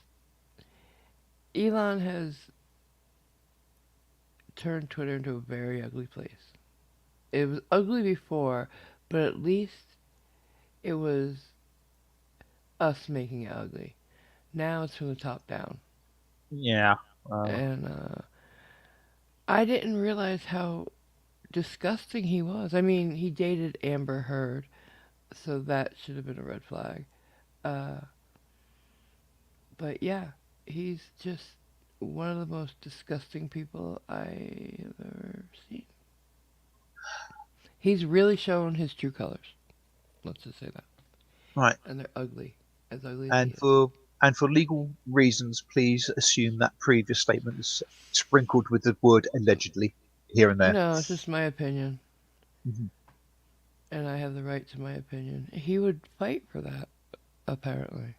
Elon has turned Twitter into a very ugly place. It was ugly before, but at least it was us making it ugly. Now it's from the top down. Yeah. Uh, And I didn't realize how disgusting he was. I mean, he dated Amber Heard, so that should have been a red flag. Uh, but yeah, he's just one of the most disgusting people I have ever seen. He's really shown his true colors. Let's just say that. Right. And they're ugly as he And is. for legal reasons, please assume that previous statement is sprinkled with the word allegedly here and there. No, it's just my opinion, Mhm. and I have the right to my opinion. He would fight for that, apparently,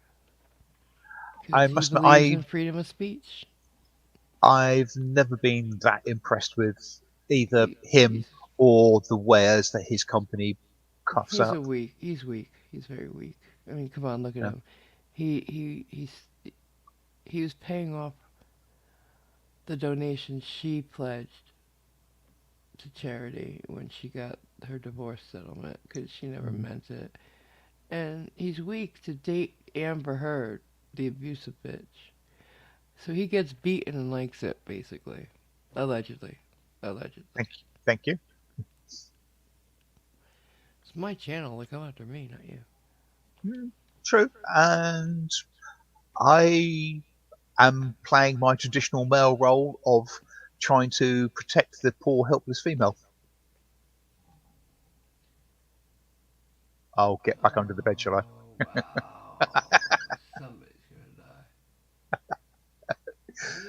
because I he must. believes in freedom of speech. I've never been that impressed with either He, him he's or the wares that his company cuffs he's a out. weak. He's weak. He's very weak. I mean, come on, look at Yeah. him. He was paying off the donation she pledged to charity when she got her divorce settlement because she never Mhm. meant it. And he's weak to date Amber Heard, the abusive bitch. So he gets beaten and likes it, basically. Allegedly. Allegedly. Thank you. Thank you. It's my channel. They come after me, not you. True. And I am playing my traditional male role of trying to protect the poor, helpless female. I'll get back under the bed, shall I? Oh, wow. Somebody's gonna die.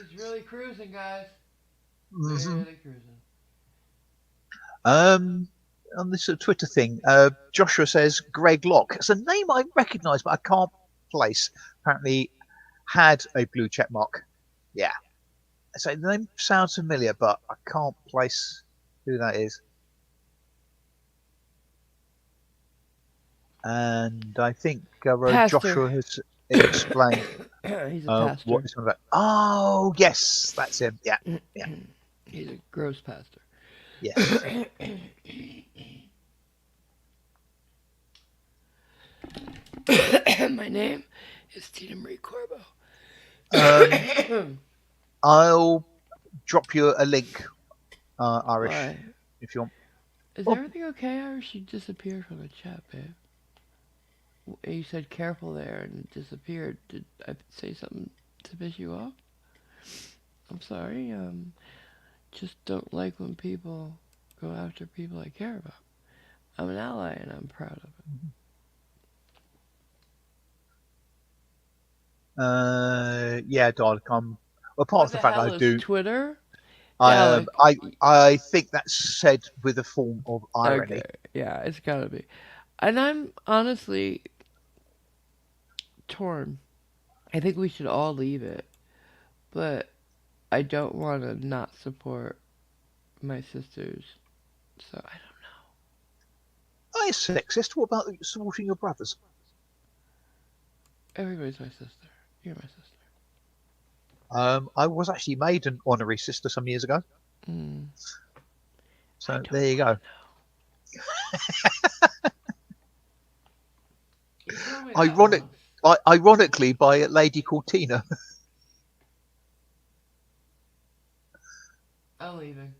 He's really cruising, guys. Hmm. Really cruising. Um, on this Twitter thing, Joshua says Greg Locke. It's a name I recognise, but I can't place. Apparently, had a blue check mark. Yeah, so the name sounds familiar, but I can't place who that is. And I think Pastor. Joshua has explained He's a what pastor. this one about. Oh, yes, that's him. Yeah, yeah, He's a gross pastor. yes. My name is Tina Marie Corbo. Um, I'll drop you a link, Irish, Why? if you want. Is Oh, everything okay, or she disappeared from the chat, babe? You said careful there and it disappeared. Did I say something to piss you off? I'm sorry. Just don't like when people go after people I care about. I'm an ally and I'm proud of it. yeah, Dalek. Apart What from the the fact that hell I is do, Twitter? I, Dalek. I think that's said with a form of Okay, irony. yeah, it's gotta be. And I'm honestly torn. I think we should all leave it, but I don't want to not support my sisters. So I don't Oh, it's sexist. What about supporting your brothers? know. Everybody's my sister. You're my sister. I was actually made an honorary sister some years ago. Mm, I So don't there you want go. to know. You told me that Ironic, once. ironically, by a lady called Tina. I'm leaving.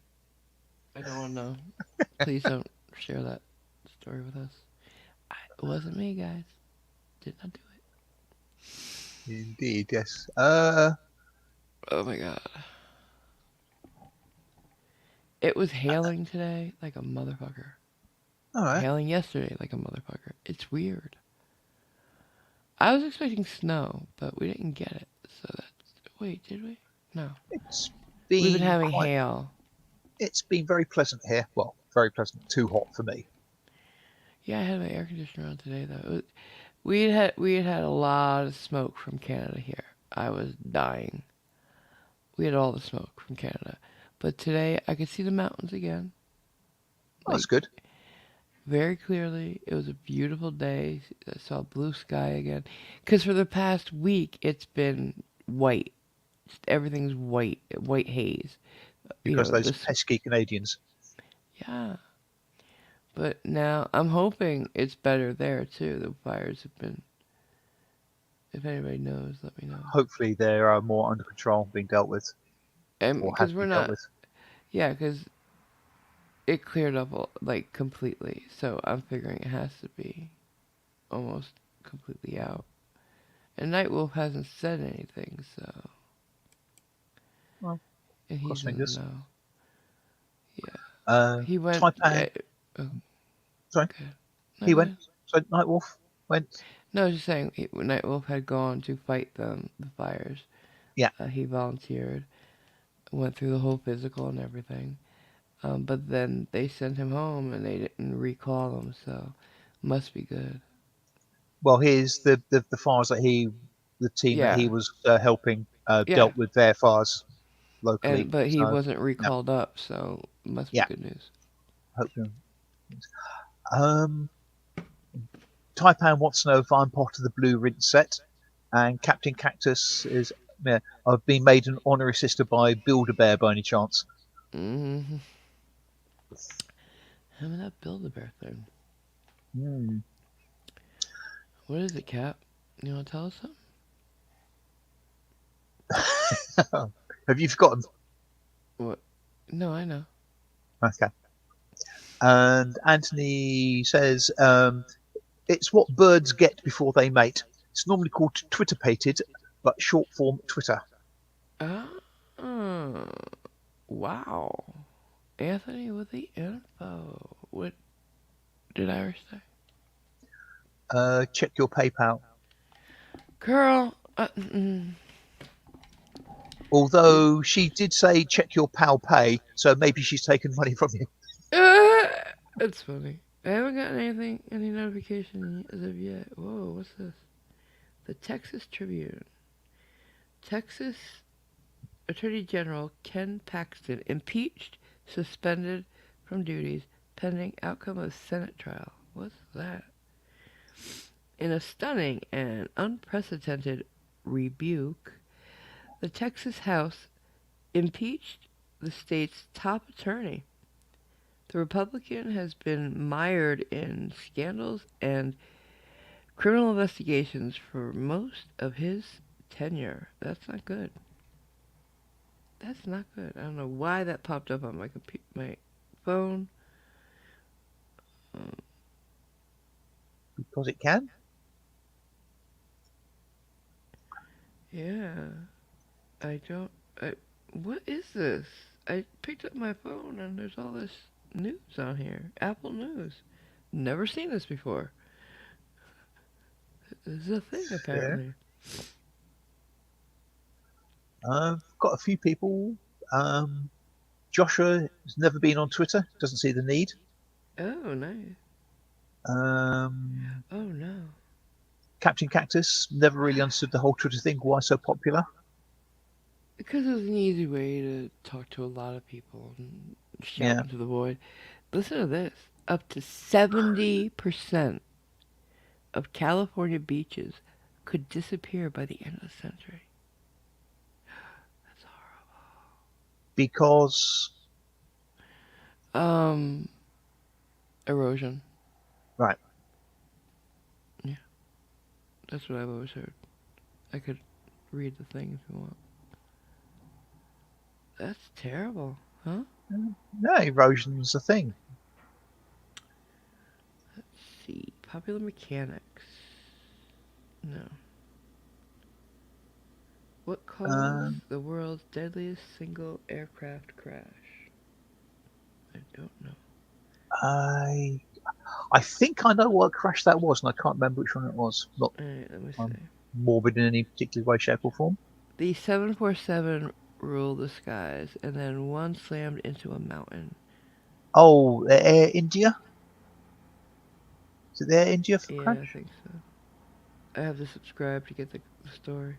I don't want to know. Please don't share that story with us. It wasn't me, guys. Did not do it. Indeed, yes. Oh my god. It was hailing today like a motherfucker. All right. Hailing yesterday like a motherfucker. It's weird. I was expecting snow, but we didn't get it. So that's. Wait, did we? No. It's We've been been having quite. hail. It's been very pleasant here. Well, very pleasant. Too hot for me. Yeah, I had my air conditioner on today though. We had a lot of smoke from Canada here. I was dying. We had all the smoke from Canada, but today I could see the mountains again, Oh, that's like good. very clearly. It was a beautiful day. I saw blue sky again. Because for the past week it's been white. Just everything's white, white haze. You Because know those this. pesky Canadians. Yeah, but now I'm hoping it's better there too. The fires have been. If anybody knows, let me know. Hopefully, they are more under control, being dealt with, And or have because we're been dealt not, with. yeah, because it cleared up like completely. So I'm figuring it has to be almost completely out. And Nightwolf hasn't said anything, so Well, and cross he's in the fingers. know. Yeah, Uh, he went. Taipan. Oh, Sorry, good. No, he go went. ahead. So Nightwolf went. No, I was just saying, Nightwolf had gone to fight the fires. Yeah. He volunteered, went through the whole physical and everything. But then they sent him home and they didn't recall him, so must be good. Well, here's the fires that the team that he Yeah, was helping yeah. dealt with their fires locally. And but he So wasn't yeah, recalled up, so must be yeah. good news. Hope you. Um, Taipan wants to know if I'm part of the Blue Rinse set, and Captain Cactus is. Yeah, I've been made an honorary sister by Build-A-Bear by any chance? Mm-hmm. Him and that Build-A-Bear thing. Hmm. What is it, Cap? You want to tell us something? Have you forgotten? What? No, I know. Okay. And Anthony says it's what birds get before they mate. It's normally called Twitter-pated, but short form Twitter. Uh, wow. Anthony with the info. What did Irish say? Check your PayPal. Girl, you, Although she did say check your pal pay, so maybe she's taken money from you. it's funny. I haven't gotten any notification as of yet. Whoa, what's this? The Texas Tribune. Texas Attorney General Ken Paxton impeached, suspended from duties, pending outcome of Senate trial. What's that? In a stunning and unprecedented rebuke, the Texas House impeached the state's top attorney. The Republican has been mired in scandals and criminal investigations for most of his tenure. That's not good. That's not good. I don't know why that popped up on my phone. Um, Because it can. yeah, I don't. What is this? I picked up my phone and there's all this news on here. Apple News. Never seen this before. This is a thing Yeah. apparently. I've got a few people. Um, Joshua has never been on Twitter, doesn't see the need. Oh, nice. Um, Oh no. Captain Cactus never really understood the whole Twitter thing. Why so popular? Because it was an easy way to talk to a lot of people and shout Yeah. into the void. Listen to this. Up to 70% of California beaches could disappear by the end of the century. That's Because horrible. Erosion. right. Yeah, that's what I've always heard. I could read the thing if you want. That's terrible, huh? No, erosion's a thing. Let's see. Popular mechanics. No. What caused Um, the world's deadliest single aircraft crash? I don't know. I I think I know what crash that was, and I can't remember which one it was. Not Alright, let me um, see. morbid in any particular way, shape, or form. The 747 ruled the skies, and then one slammed into a mountain. Oh, Air India. Is it Air India for Yeah, I crash? think so. I have to subscribe to get the story.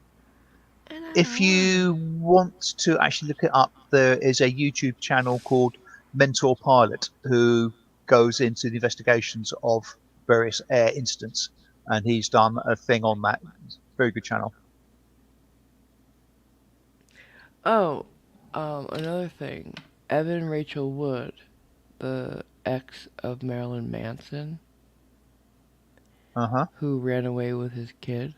And I If don't wanna. you want to actually look it up, there is a YouTube channel called Mentor Pilot who goes into the investigations of various air incidents, and he's done a thing on that. It's a very good channel. Oh, another thing. Evan Rachel Wood, the ex of Marilyn Manson, Uh huh. who ran away with his kid,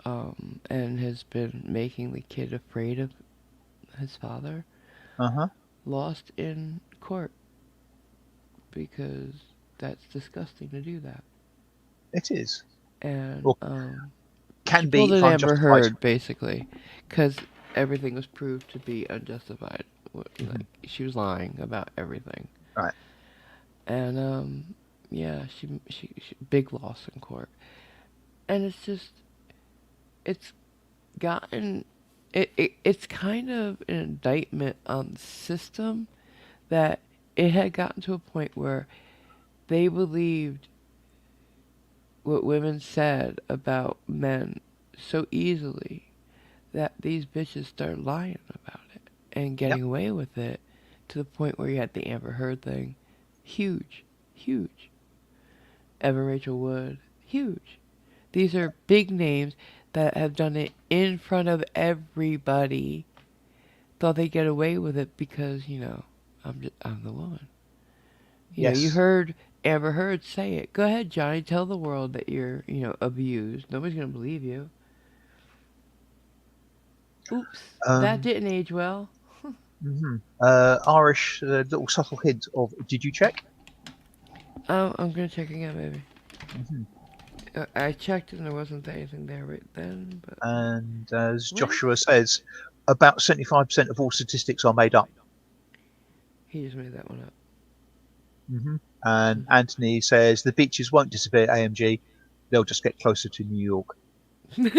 and has been making the kid afraid of his father, Uh huh. lost in court because that's disgusting to do that. It is. And Or she can be pulled if an I'm Amber justified. Heard basically, because everything was proved to be unjustified. Hmm. Like she was lying about everything, Right. and yeah, she big loss in court, and it's just it's gotten it's kind of an indictment on the system that it had gotten to a point where they believed what women said about men so easily that these bitches started lying about it and Yep. getting away with it to the point where you had the Amber Heard thing. Huge, huge. Evan Rachel Wood, huge. These are big names that have done it in front of everybody. Thought they'd get away with it because, I'm the woman. You Yes. heard Amber Heard say it. Go ahead, Johnny, tell the world that you're, abused. Nobody's going to believe you. Oops, that Um. didn't age well. Irish little subtle hint of did you check? I'm going to check again, baby. Hmm. I checked and there wasn't anything there right then, but And as what? Joshua says, about 75% of all statistics are made up. He just made that one up. Hmm. And Anthony says the beaches won't disappear, AMG. They'll just get closer to New York. That's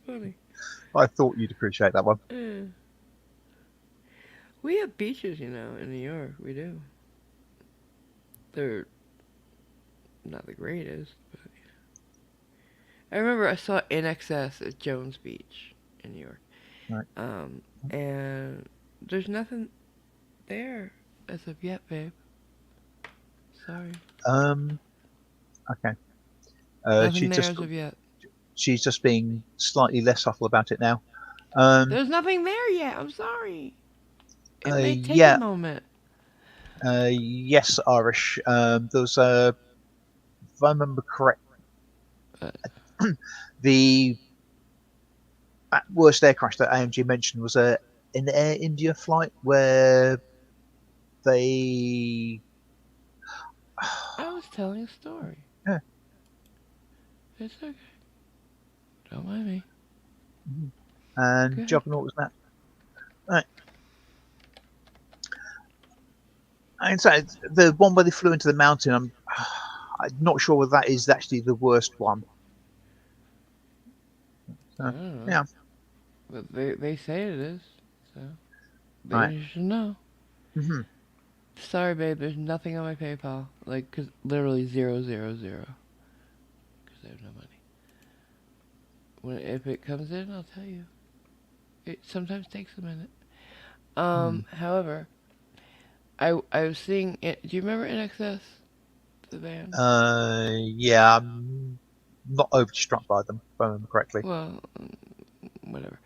funny. I thought you'd appreciate that one. Yeah. We have beaches, in New York. We do. They're not the greatest, but I remember I saw In Excess at Jones Beach in New York. Right. Um, and there's nothing there as of yet, babe. Sorry. Um. Okay. Nothing She there just as of yet. she's just being slightly less subtle about it now. Um. There's nothing there yet. I'm sorry. It may take a Yeah. moment. Yes, Irish. There was if I remember correct, Uh, the worst air crash that AMG mentioned was an Air India flight where they I was telling a story. yeah. It's okay. Don't mind me. Go And ahead. Juggernaut was that. Right. And so the one where they flew into the mountain, I'm not sure whether that is actually the worst one. I So, don't know. yeah. But they say it is. So Right. they should know. Hmm. Sorry, babe. There's nothing on my PayPal. Like, cause literally 000. Cause I have no money. If it comes in, I'll tell you. It sometimes takes a minute. Hmm. However, I was seeing it. Do you remember In Excess, the band? Yeah, I'm not overly struck by them, if I remember correctly. Well, whatever.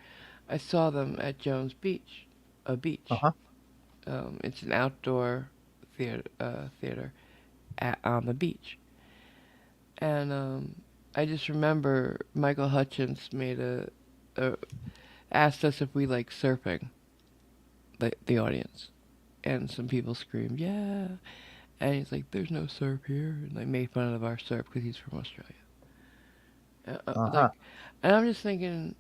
I saw them at Jones Beach, a Uh beach. huh. It's an outdoor theater on the beach, and I just remember Michael Hutchins a asked us if we like surfing, the audience, and some people screamed, "Yeah!" And he's like, "There's no surf here," and they made fun of our surf because he's from Australia. Uh huh. Like, and I'm just thinking,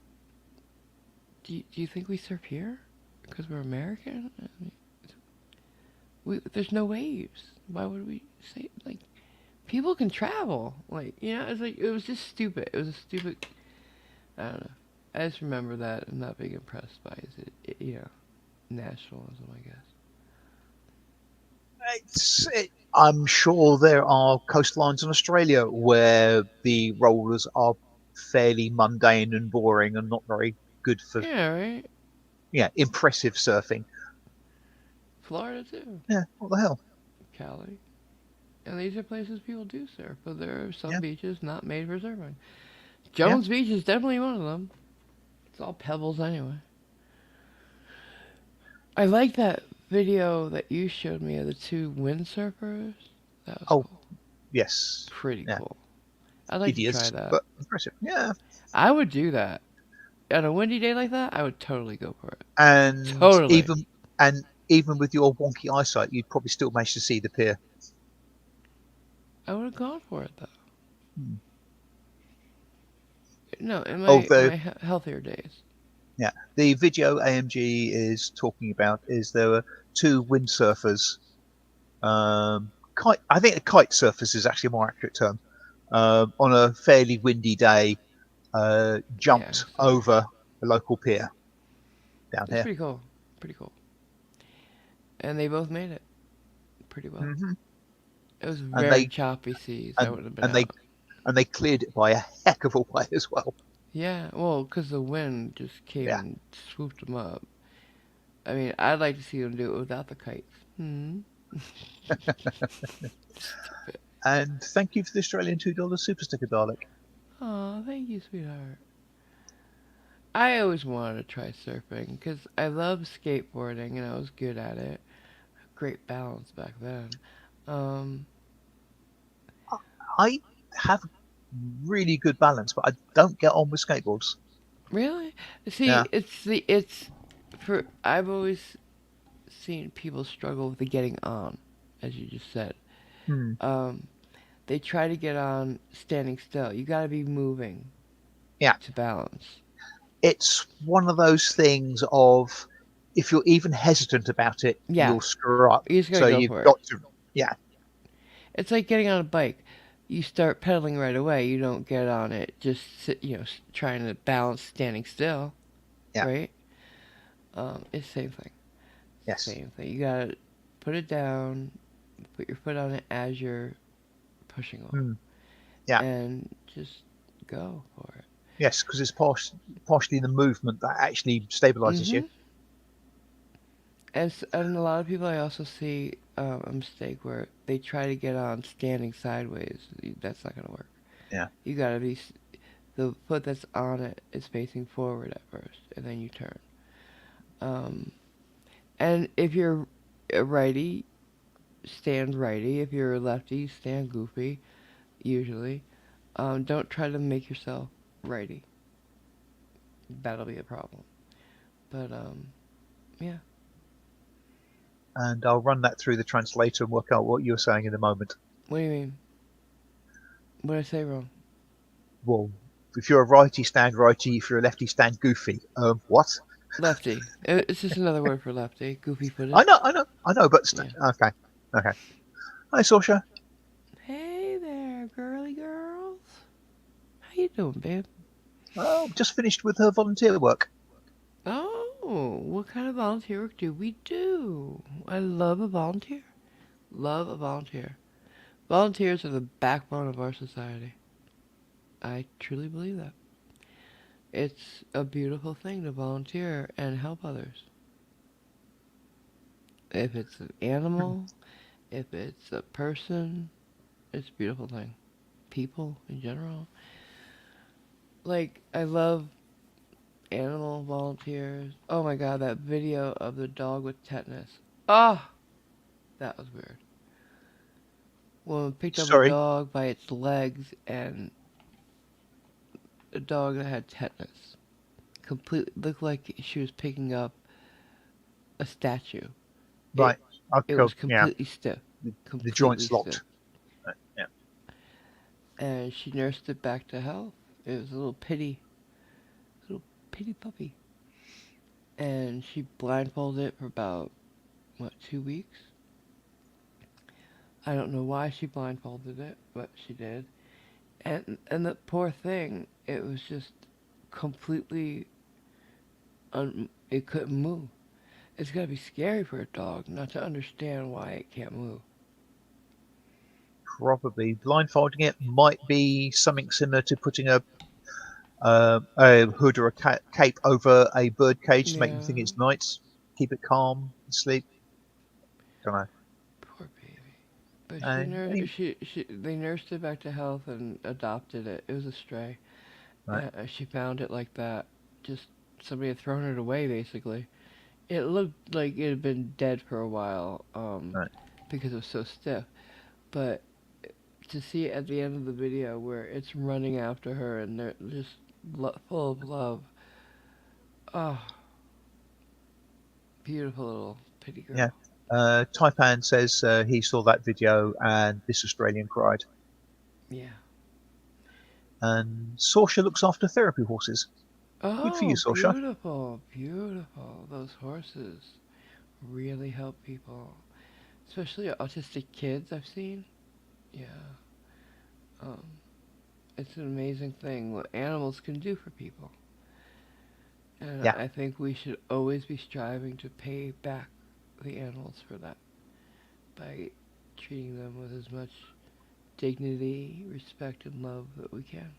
do you think we surf here because we're American? I mean, there's no waves. Why would we say like people can travel? Like it's like it was just stupid. It was a stupid. I don't know. I just remember that and not being impressed by nationalism. I guess. I'm sure there are coastlines in Australia where the rollers are fairly mundane and boring and not very good for Yeah, right. impressive surfing. Florida too. Yeah, what the hell? Cali. And these are places people do surf, but there are some Yeah, beaches not made for surfing. yeah. Jones Beach is definitely one of them. It's all pebbles anyway. I like that video that you showed me of the two windsurfers. That was Oh, cool. yes. Pretty Yeah, cool. I'd like to try idiots, that. but impressive. Yeah, I would do that. On a windy day like that, I would totally go for it. and Totally. even with your wonky eyesight, you'd probably still manage to see the pier. I would have gone for it though. Hmm. No, in Although, my healthier days. yeah, the video AMG is talking about is there were two windsurfers. I think a kite surfers is actually a more accurate term. On a fairly windy day, Yeah, jumped so over a local pier down it's here. pretty cool. Pretty cool. And they both made it pretty well. Hmm. It was And very they choppy seas. I and wouldn't have been and they out. and they cleared it by a heck of a way as well. Yeah, well, 'cause the wind just came Yeah. and swooped them up. I mean, I'd like to see them do it without the kites. Hmm. Stupid. And thank you for the Australian $2 super sticker, Dalek. Oh, thank you, sweetheart. I always wanted to try surfing 'cause I love skateboarding and I was good at it. Great balance back then. Um, I have really good balance, but I don't get on with skateboards. really? See, Yeah. it's for I've always seen people struggle with the getting on, as you just said. Hmm. Um, they try to get on standing still. You got to be moving Yeah. to balance. It's one of those things of if you're even hesitant about it, Yeah, you'll screw up. you just got to So go you've for it. got to, yeah, It's like getting on a bike. You start pedaling right away. You don't get on it. Just sit, trying to balance standing still, yeah, right? It's the same thing. yes. Same thing. You gotta put it down, put your foot on it as you're pushing off, Hmm. Yeah, and just go for it. yes, because it's partially the movement that actually stabilizes you. Mhm. And a lot of people I also see a mistake where they try to get on standing sideways. That's not gonna work. Yeah. You gotta be the foot that's on it is facing forward at first, and then you turn. Um, and if you're a righty, stand righty. If you're a lefty, stand goofy. Usually, don't try to make yourself righty. That'll be a problem. But yeah. And I'll run that through the translator and work out what you're saying in a moment. What do you mean? What did I say wrong? Well, if you're a righty, stand righty. If you're a lefty, stand goofy. What? Lefty. It's just another word for lefty. Goofy footed. I know, but Yeah. okay, okay. Hi, Sasha. Hey there, girly girls. How you doing, babe? Oh, just finished with her volunteer work. Oh, what kind of volunteer work do we do? I love a volunteer. Love a volunteer. Volunteers are the backbone of our society. I truly believe that. It's a beautiful thing to volunteer and help others. If it's an animal, if it's a person, it's a beautiful thing. People in general. Like, I love animal volunteers. Oh my god, that video of the dog with tetanus. Ah, oh, that was weird. Woman picked up a Sorry. dog by its legs and a dog that had tetanus. Completely looked like she was picking up a statue. It Right. Okay. it was Yeah. completely stiff. The Completely joints stiff. locked. Yeah. And she nursed it back to health. It was a little pity puppy. And she blindfolded it for about, what, 2 weeks? I don't know why she blindfolded it, but she did. And the poor thing, it was just completely, it couldn't move. It's gotta be scary for a dog not to understand why it can't move. Probably blindfolding it might be something similar to putting a hood or a cape over a bird cage to make them Yeah, think it's night, keep it calm, sleep. Don't know. poor baby. But And anyway, they nursed it back to health and adopted it. It was a stray. right, She found it like that. Just somebody had thrown it away, basically. It looked like it had been dead for a while, right. because it was so stiff. But to see it at the end of the video where it's running after her and they're just full of love. Oh, beautiful little pity Yeah. girl. Taipan says he saw that video and this Australian cried. Yeah. And Sorsha looks after therapy horses. Good for you, Oh, Sorsha. beautiful, beautiful. Those horses really help people, especially autistic kids I've seen. Yeah. Um, it's an amazing thing what animals can do for people. And Yeah. I think we should always be striving to pay back the animals for that by treating them with as much dignity, respect, and love that we can.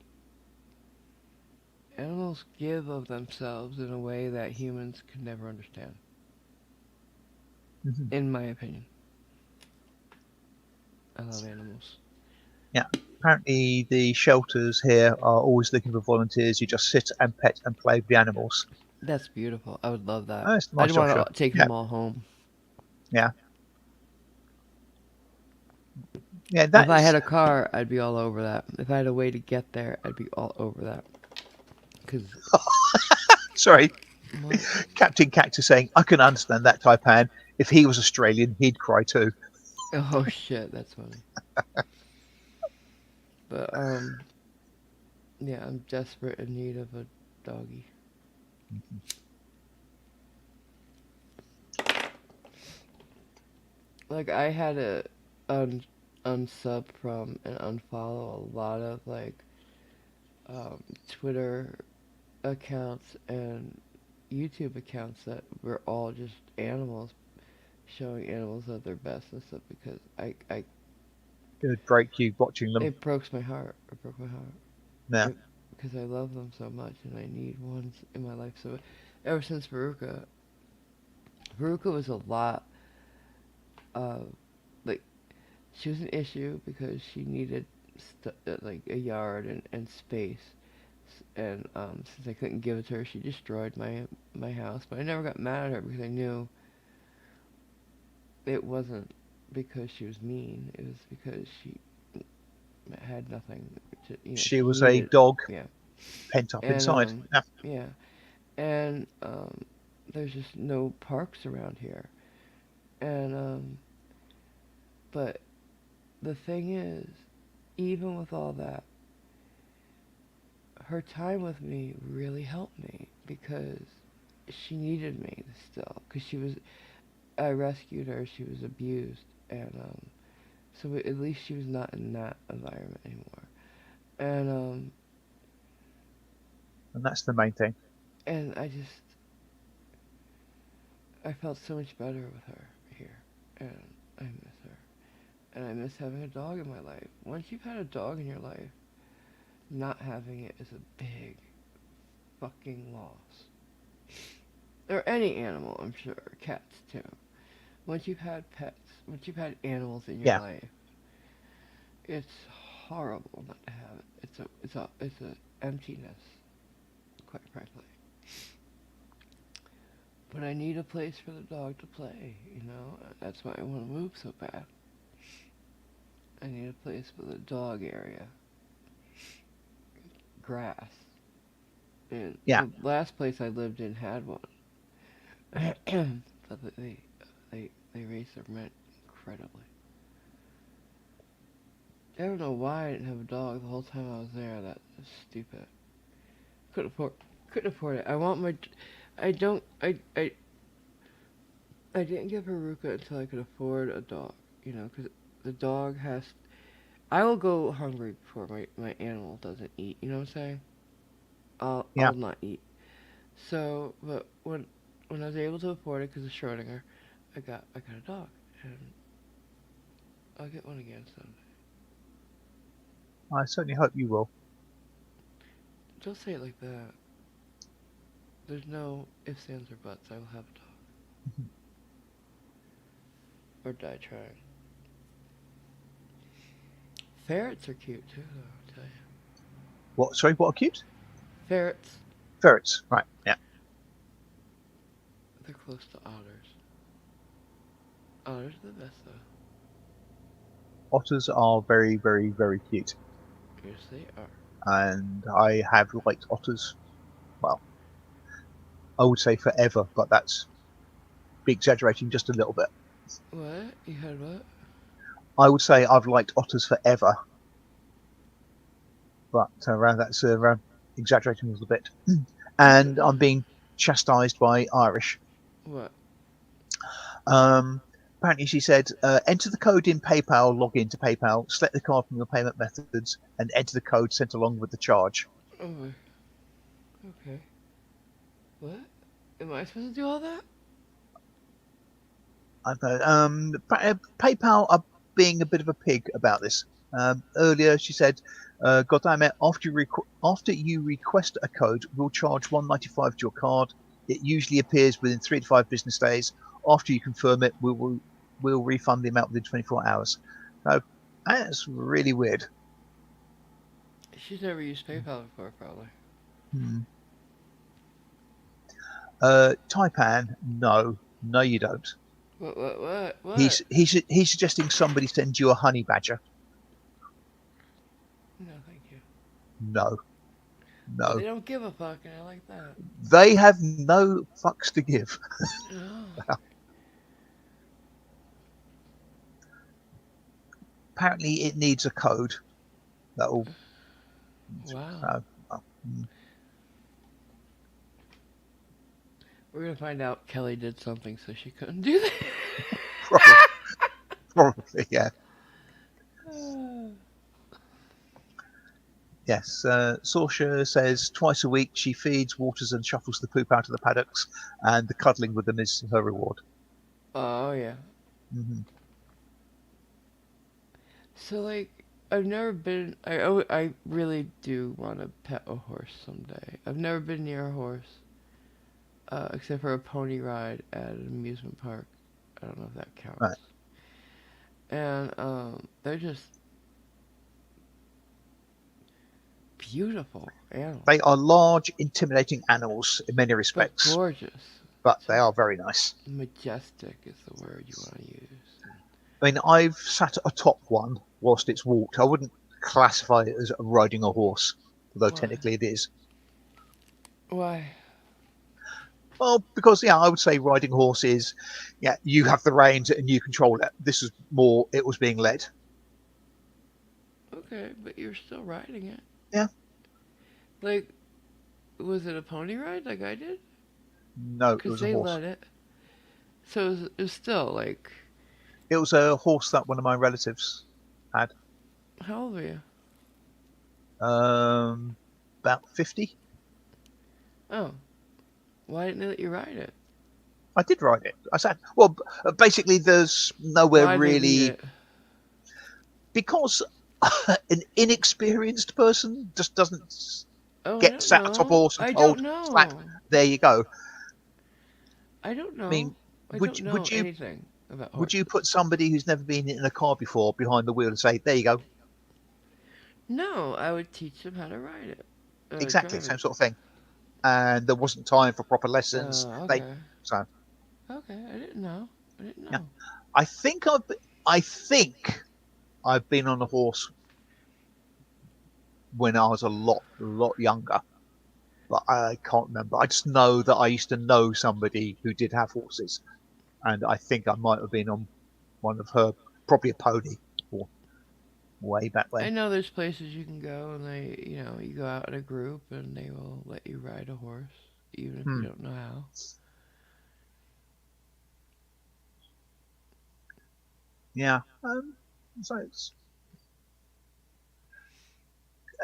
Animals give of themselves in a way that humans can never understand, Hmm. in my opinion. I love animals. Yeah. Apparently, the shelters here are always looking for volunteers. You just sit and pet and play with the animals. That's beautiful. I would love that. Oh, it's I'd nice, want Joshua. to take Yeah. them all home. Yeah. Yeah. If I That's had a car, I'd be all over that. If I had a way to get there, I'd be all over that. Cause sorry. what? Captain Cactus saying, I can understand that, Taipan. If he was Australian, he'd cry too. Oh shit, that's funny. But yeah, I'm desperate in need of a doggy. Like I had to unsub from and unfollow a lot of like Twitter accounts and YouTube accounts that were all just animals showing animals at their best and stuff because I It would break you watching them. it broke my heart. It broke my heart. Yeah. Because I love them so much and I need ones in my life. So ever since Veruca was a lot of like she was an issue because she needed like a yard and space. And since I couldn't give it to her, she destroyed my house. But I never got mad at her because I knew it wasn't because she was mean. It was because she had nothing to, She she was a needed, dog yeah. pent up And inside. Yeah. yeah. And there's just no parks around here. And but the thing is, even with all that, her time with me really helped me because she needed me still. Because I rescued her. She was abused, and so at least she was not in that environment anymore. And And that's the main thing. and I felt so much better with her here, and I miss her, and I miss having a dog in my life. Once you've had a dog in your life, not having it is a big fucking loss. Or any animal, I'm sure, cats too. Once you've had pets, once you've had animals in your Yeah. life, it's horrible not to have it. It's a emptiness, quite frankly. But I need a place for the dog to play, you know? That's why I want to move so bad. I need a place with a dog area. Grass. And Yeah. the last place I lived in had one. But they raised their rent incredibly. I don't know why I didn't have a dog the whole time I was there. That was stupid. Couldn't afford couldn't afford it. I want my I don't I didn't get Haruka until I could afford a dog, you know, because the dog has. I will go hungry before my animal doesn't eat. You know what I'm saying? Yeah. I'll not eat. So, but when I was able to afford it because of Schrodinger, I got a dog, and I'll get one again someday. I certainly hope you will. Don't say it like that. There's no ifs, ands, or buts. I will have a dog, or die trying. Ferrets are cute too, though. I'll tell you. What? Sorry, what are cute? Ferrets. Ferrets. Right. Yeah. They're close to otters. Otters are the best though. Otters are very, very, very cute. Yes, they are. And I have liked otters, well, I would say forever, but that's be exaggerating just a little bit. What? You had what? I would say I've liked otters forever. but that's exaggerating a little bit. No, And no. I'm being chastised by Irish. What? Um, Apparently, she said, enter the code in PayPal, log into PayPal, select the card from your payment methods, and enter the code sent along with the charge. Oh, okay. What? Am I supposed to do all that? PayPal are being a bit of a pig about this. Earlier, she said, "God damn it! After you request a code, we'll charge $1.95 to your card. It usually appears within 3 to 5 business days. After you confirm it, we'll refund the amount within 24 hours." So that's really weird. She's never used PayPal before, probably. Hmm. Taipan, no, you don't. What? He's suggesting somebody sends you a honey badger. No, thank you. No, But no. they don't give a fuck, and I like that. They have no fucks to give. No. Apparently, it needs a code that'll. Wow. Uh, uh, mm, We're gonna find out Kelly did something so she couldn't do that. probably, probably, yeah. Yes. Sorsha says twice a week she feeds, waters, and shuffles the poop out of the paddocks, and the cuddling with them is her reward. Oh yeah. Hmm. So like, I've never been. I really do want to pet a horse someday. I've never been near a horse, except for a pony ride at an amusement park. I don't know if that counts. Right. And they're just beautiful animals, They are large, intimidating animals in many but respects, gorgeous. but they Just are very nice. majestic is the word you want to use. I mean, I've sat atop one whilst it's walked. I wouldn't classify it as riding a horse, although Why? technically it is. Why? Well, because yeah, I would say riding a horse is, yeah, you have the reins and you control it. This is more, it was being led. Okay, but you're still riding it. Yeah. Like, was it a pony ride like I did? No, it Because was a they horse. let it. So it was still like, It was a horse that one of my relatives had. how old were you? Um, about 50. Oh, why didn't they let you ride it? I did ride it. I sat. Well, basically, there's nowhere Why did they leave really it? because an inexperienced person just doesn't Oh, I get don't sat atop a know. horse and I told, don't "Slap, know. there you go." I don't I know. mean, I would don't know would you anything about would you horses. put somebody who's never been in a car before behind the wheel and say, "There you go"? No, I would teach them how to ride it. Exactly, Drive same it. sort of thing. And there wasn't time for proper lessons. They Okay. so Okay, I didn't know. I didn't yeah. know. I think I think I've been on a horse when I was a lot younger, but I can't remember. I just know that I used to know somebody who did have horses, and I think I might have been on one of her, probably a pony, or way back I when. know there's places you can go and you go out in a group and they will let you ride a horse, even if you Hmm. don't know how. Yeah. So it's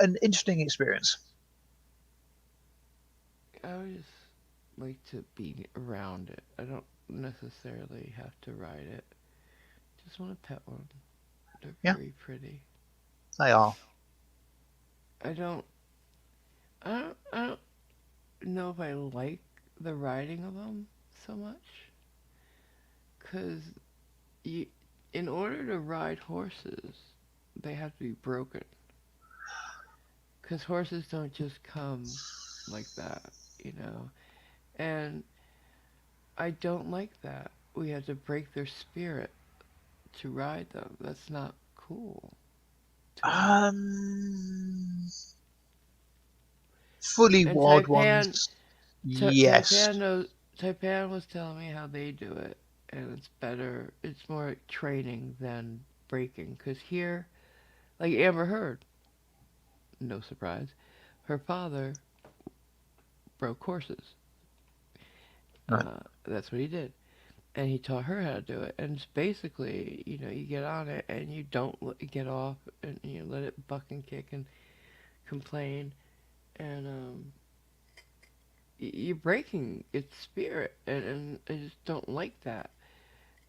an interesting experience. I would just like to be around it. I don't necessarily have to ride it. Just want to pet one. They're Yeah, very pretty. they are. I don't. I don't know if I like the riding of them so much, cause you, in order to ride horses, they have to be broken. Cause horses don't just come like that, you know. And I don't like that. We have to break their spirit to ride them. That's not cool to me. Um, Fully And wild ones, yes. Taipan knows. Taipan was telling me how they do it, and it's better. It's more training than breaking. Cause here, like Amber Heard, no surprise, her father broke horses. Right. That's what he did. And he taught her how to do it. And it's basically, you get on it and you don't get off and you let it buck and kick and complain. And you're breaking its spirit. And I just don't like that.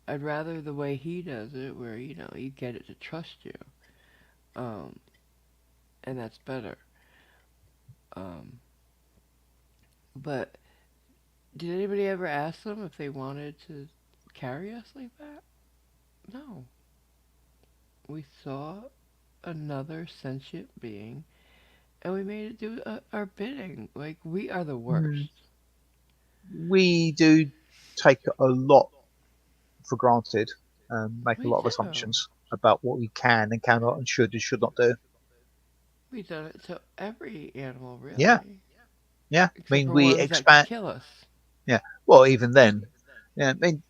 I'd rather the way he does it, where, you get it to trust you. Um, and that's better. Um, but did anybody ever ask them if they wanted to carry us like that? No. We saw another sentient being and we made it do our bidding. Like, we are the Mm, worst. we do take a lot for granted and make a We lot of do. assumptions about what we can and cannot and should not do. We've done it to every animal, Yeah, really, yeah. I except mean, for we ones that could expand. kill us. Yeah. Well, even then, yeah. I mean,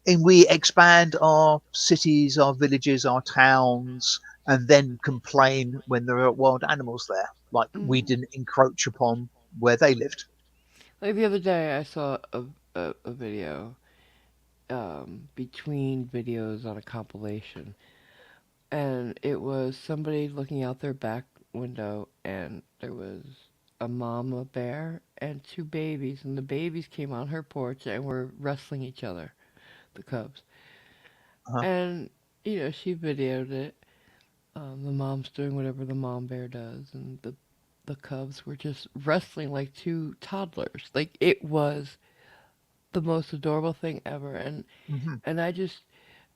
and we expand our cities, our villages, our towns, and then complain when there are wild animals there, like we Hmm. didn't encroach upon where they lived. Like the other day, I saw a video between videos on a compilation, and it was somebody looking out their back window, and there was a mama bear and two babies, and the babies came on her porch and were wrestling each other, the cubs. Uh-huh. And she videoed it. The mom's doing whatever the mom bear does, and the cubs were just wrestling like two toddlers. Like, it was the most adorable thing ever, Hmm. and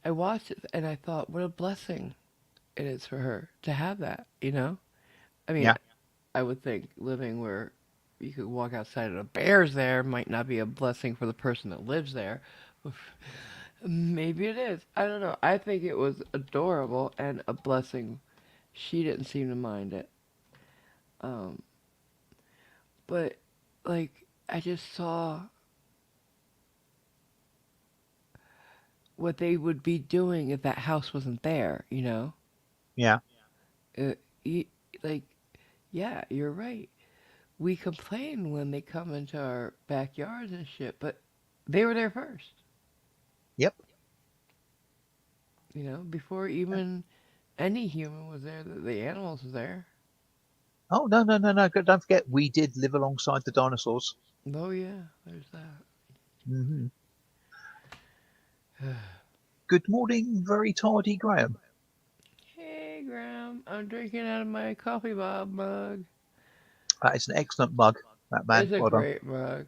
I watched it and I thought, what a blessing it is for her to have that. I mean, Yeah. I would think living where you could walk outside and a bear's there might not be a blessing for the person that lives there. Maybe it is. I don't know. I think it was adorable and a blessing. She didn't seem to mind it. Um, but like, I just saw what they would be doing if that house wasn't there. Yeah. Uh, y- like, yeah, you're right. We complain when they come into our backyards and shit, but they were there first. Yep. Before even any human was there, the animals was there. Oh no, no, no, no! Don't forget, we did live alongside the dinosaurs. Oh yeah, there's Hmm. that. Good morning, very tardy Graham. Hey Graham, I'm drinking out of my coffee bob mug. That is an excellent mug, that man. It's a Well done. great mug.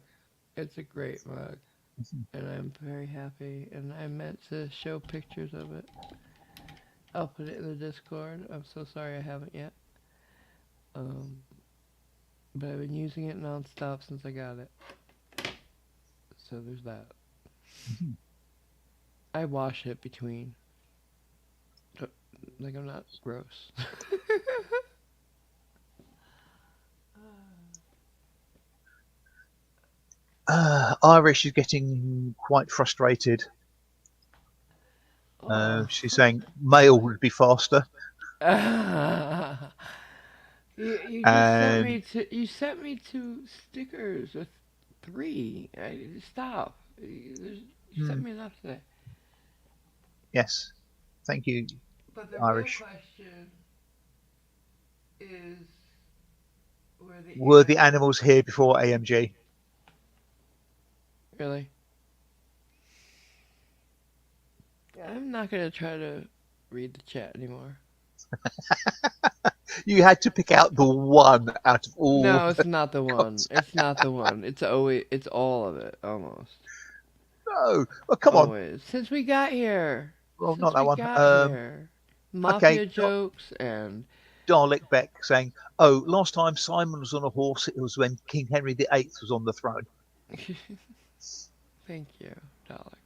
It's a great mug. Mhm. And I'm very happy. And I meant to show pictures of it. I'll put it in the Discord. I'm so sorry I haven't yet. Um, but I've been using it nonstop since I got it. So there's that. Mhm. I wash it between. uh, Like, I'm not gross. Irish is getting quite frustrated. Oh. She's saying mail would be faster, You just sent and me two stickers with three. Stop. You sent mm, me enough today. yes, thank you, But the real Irish. question is where the Were the animals animals here before AMG? really. I'm not gonna try to read the chat anymore. You had to pick out the one out of all No, it's the not the one. content. It's not the one. It's all of it almost. No, well, come on. Always. Since we got here. Well, not Since that we one. got here. Okay, Mafia jokes and Dalek Beck saying, "Oh, last time Simon was on a horse, it was when King Henry VIII was on the throne." thank you, Dalek.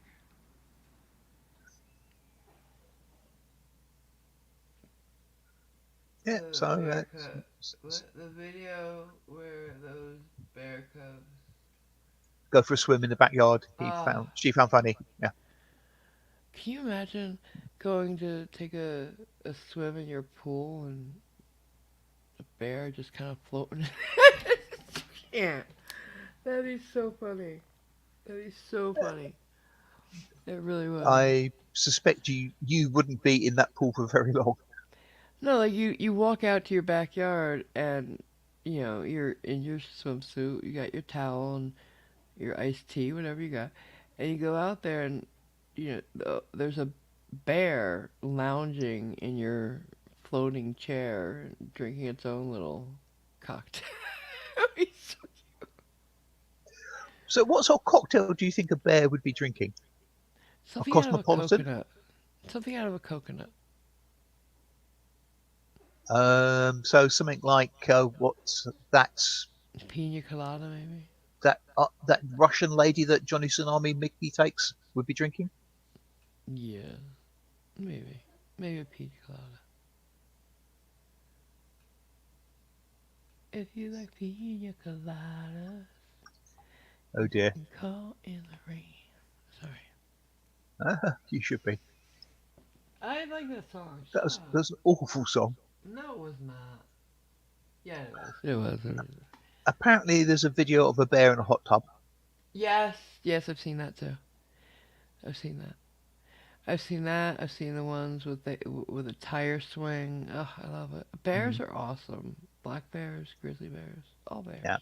Yeah, The so bear cub. What the video where those bear cubs? go for a swim in the backyard. Ah, She found funny. Yeah. can you imagine going to take a swim in your pool and bear just kind of floating. Yeah, that'd be so funny. That'd be so funny. It really would. I suspect you wouldn't be in that pool for very long. No, like you walk out to your backyard and you're in your swimsuit, you got your towel and your iced tea, whatever you got, and you go out there and there's a bear lounging in your floating chair drinking its own little cocktail. That'd be so- So, what sort of cocktail do you think a bear would be drinking? A Something out of a cosmopolitan? coconut. Something out of a coconut. So something like what's Pina colada, maybe. that Russian lady that Johnny Tsunami Mickey takes would be drinking. Yeah, maybe. Maybe a pina colada. If you like pina coladas, Oh dear, and call in the rain. Sorry. you should be. I like that song. That Shut was up. that's an awful song. No, it was not. Yeah, it was. It was. It was. Apparently, there's a video of a bear in a hot tub. Yes. Yes, I've seen that too. I've seen that. I've seen that. I've seen the ones with a tire swing. Oh, I love it. Bears Mhm. are awesome. Black bears, grizzly bears, all bears. Yeah.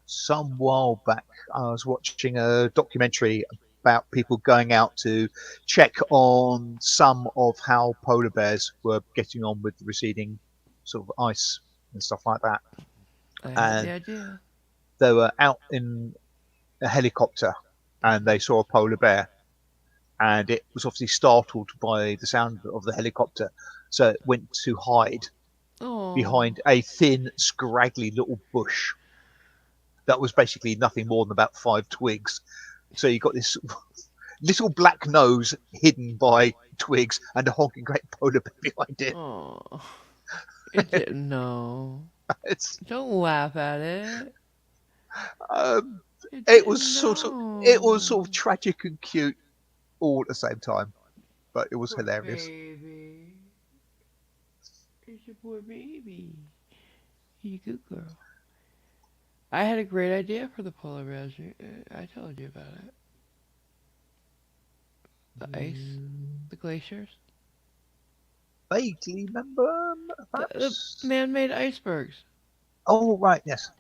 Some while back, I was watching a documentary about people going out to check on some of how polar bears were getting on with the receding sort of ice and stuff like that. I had the And idea. they were out in a helicopter and they saw a polar bear, and it was obviously startled by the sound of the helicopter, so it went to hide Oh. behind a thin, scraggly little bush that was basically nothing more than about 5 twigs. So you got this little black nose hidden by twigs and a honking great polar bear behind it. Oh. It didn't know. It's, Don't laugh at it. um, It it was didn't sort of know. tragic and cute all at the same time, but it was Poor hilarious. baby. It's your poor baby. You good girl. I had a great idea for the polar bears. I told you about it. The ice, the glaciers, Vaguely remember, the perhaps. man-made icebergs. Oh right, yes.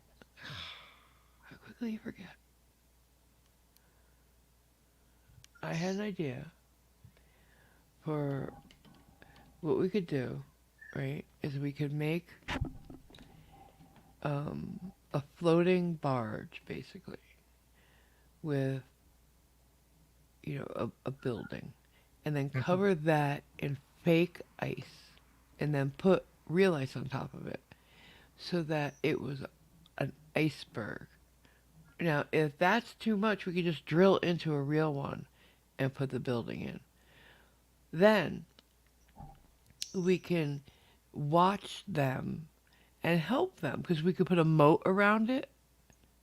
How quickly you forget. I had an idea for what we could do, right? Is we could make a floating barge, basically, with a building, and then Mhm. cover that in fake ice, and then put real ice on top of it, so that it was an iceberg. Now, if that's too much, we could just drill into a real one and put the building in. Then we can watch them and help them because we could put a moat around it.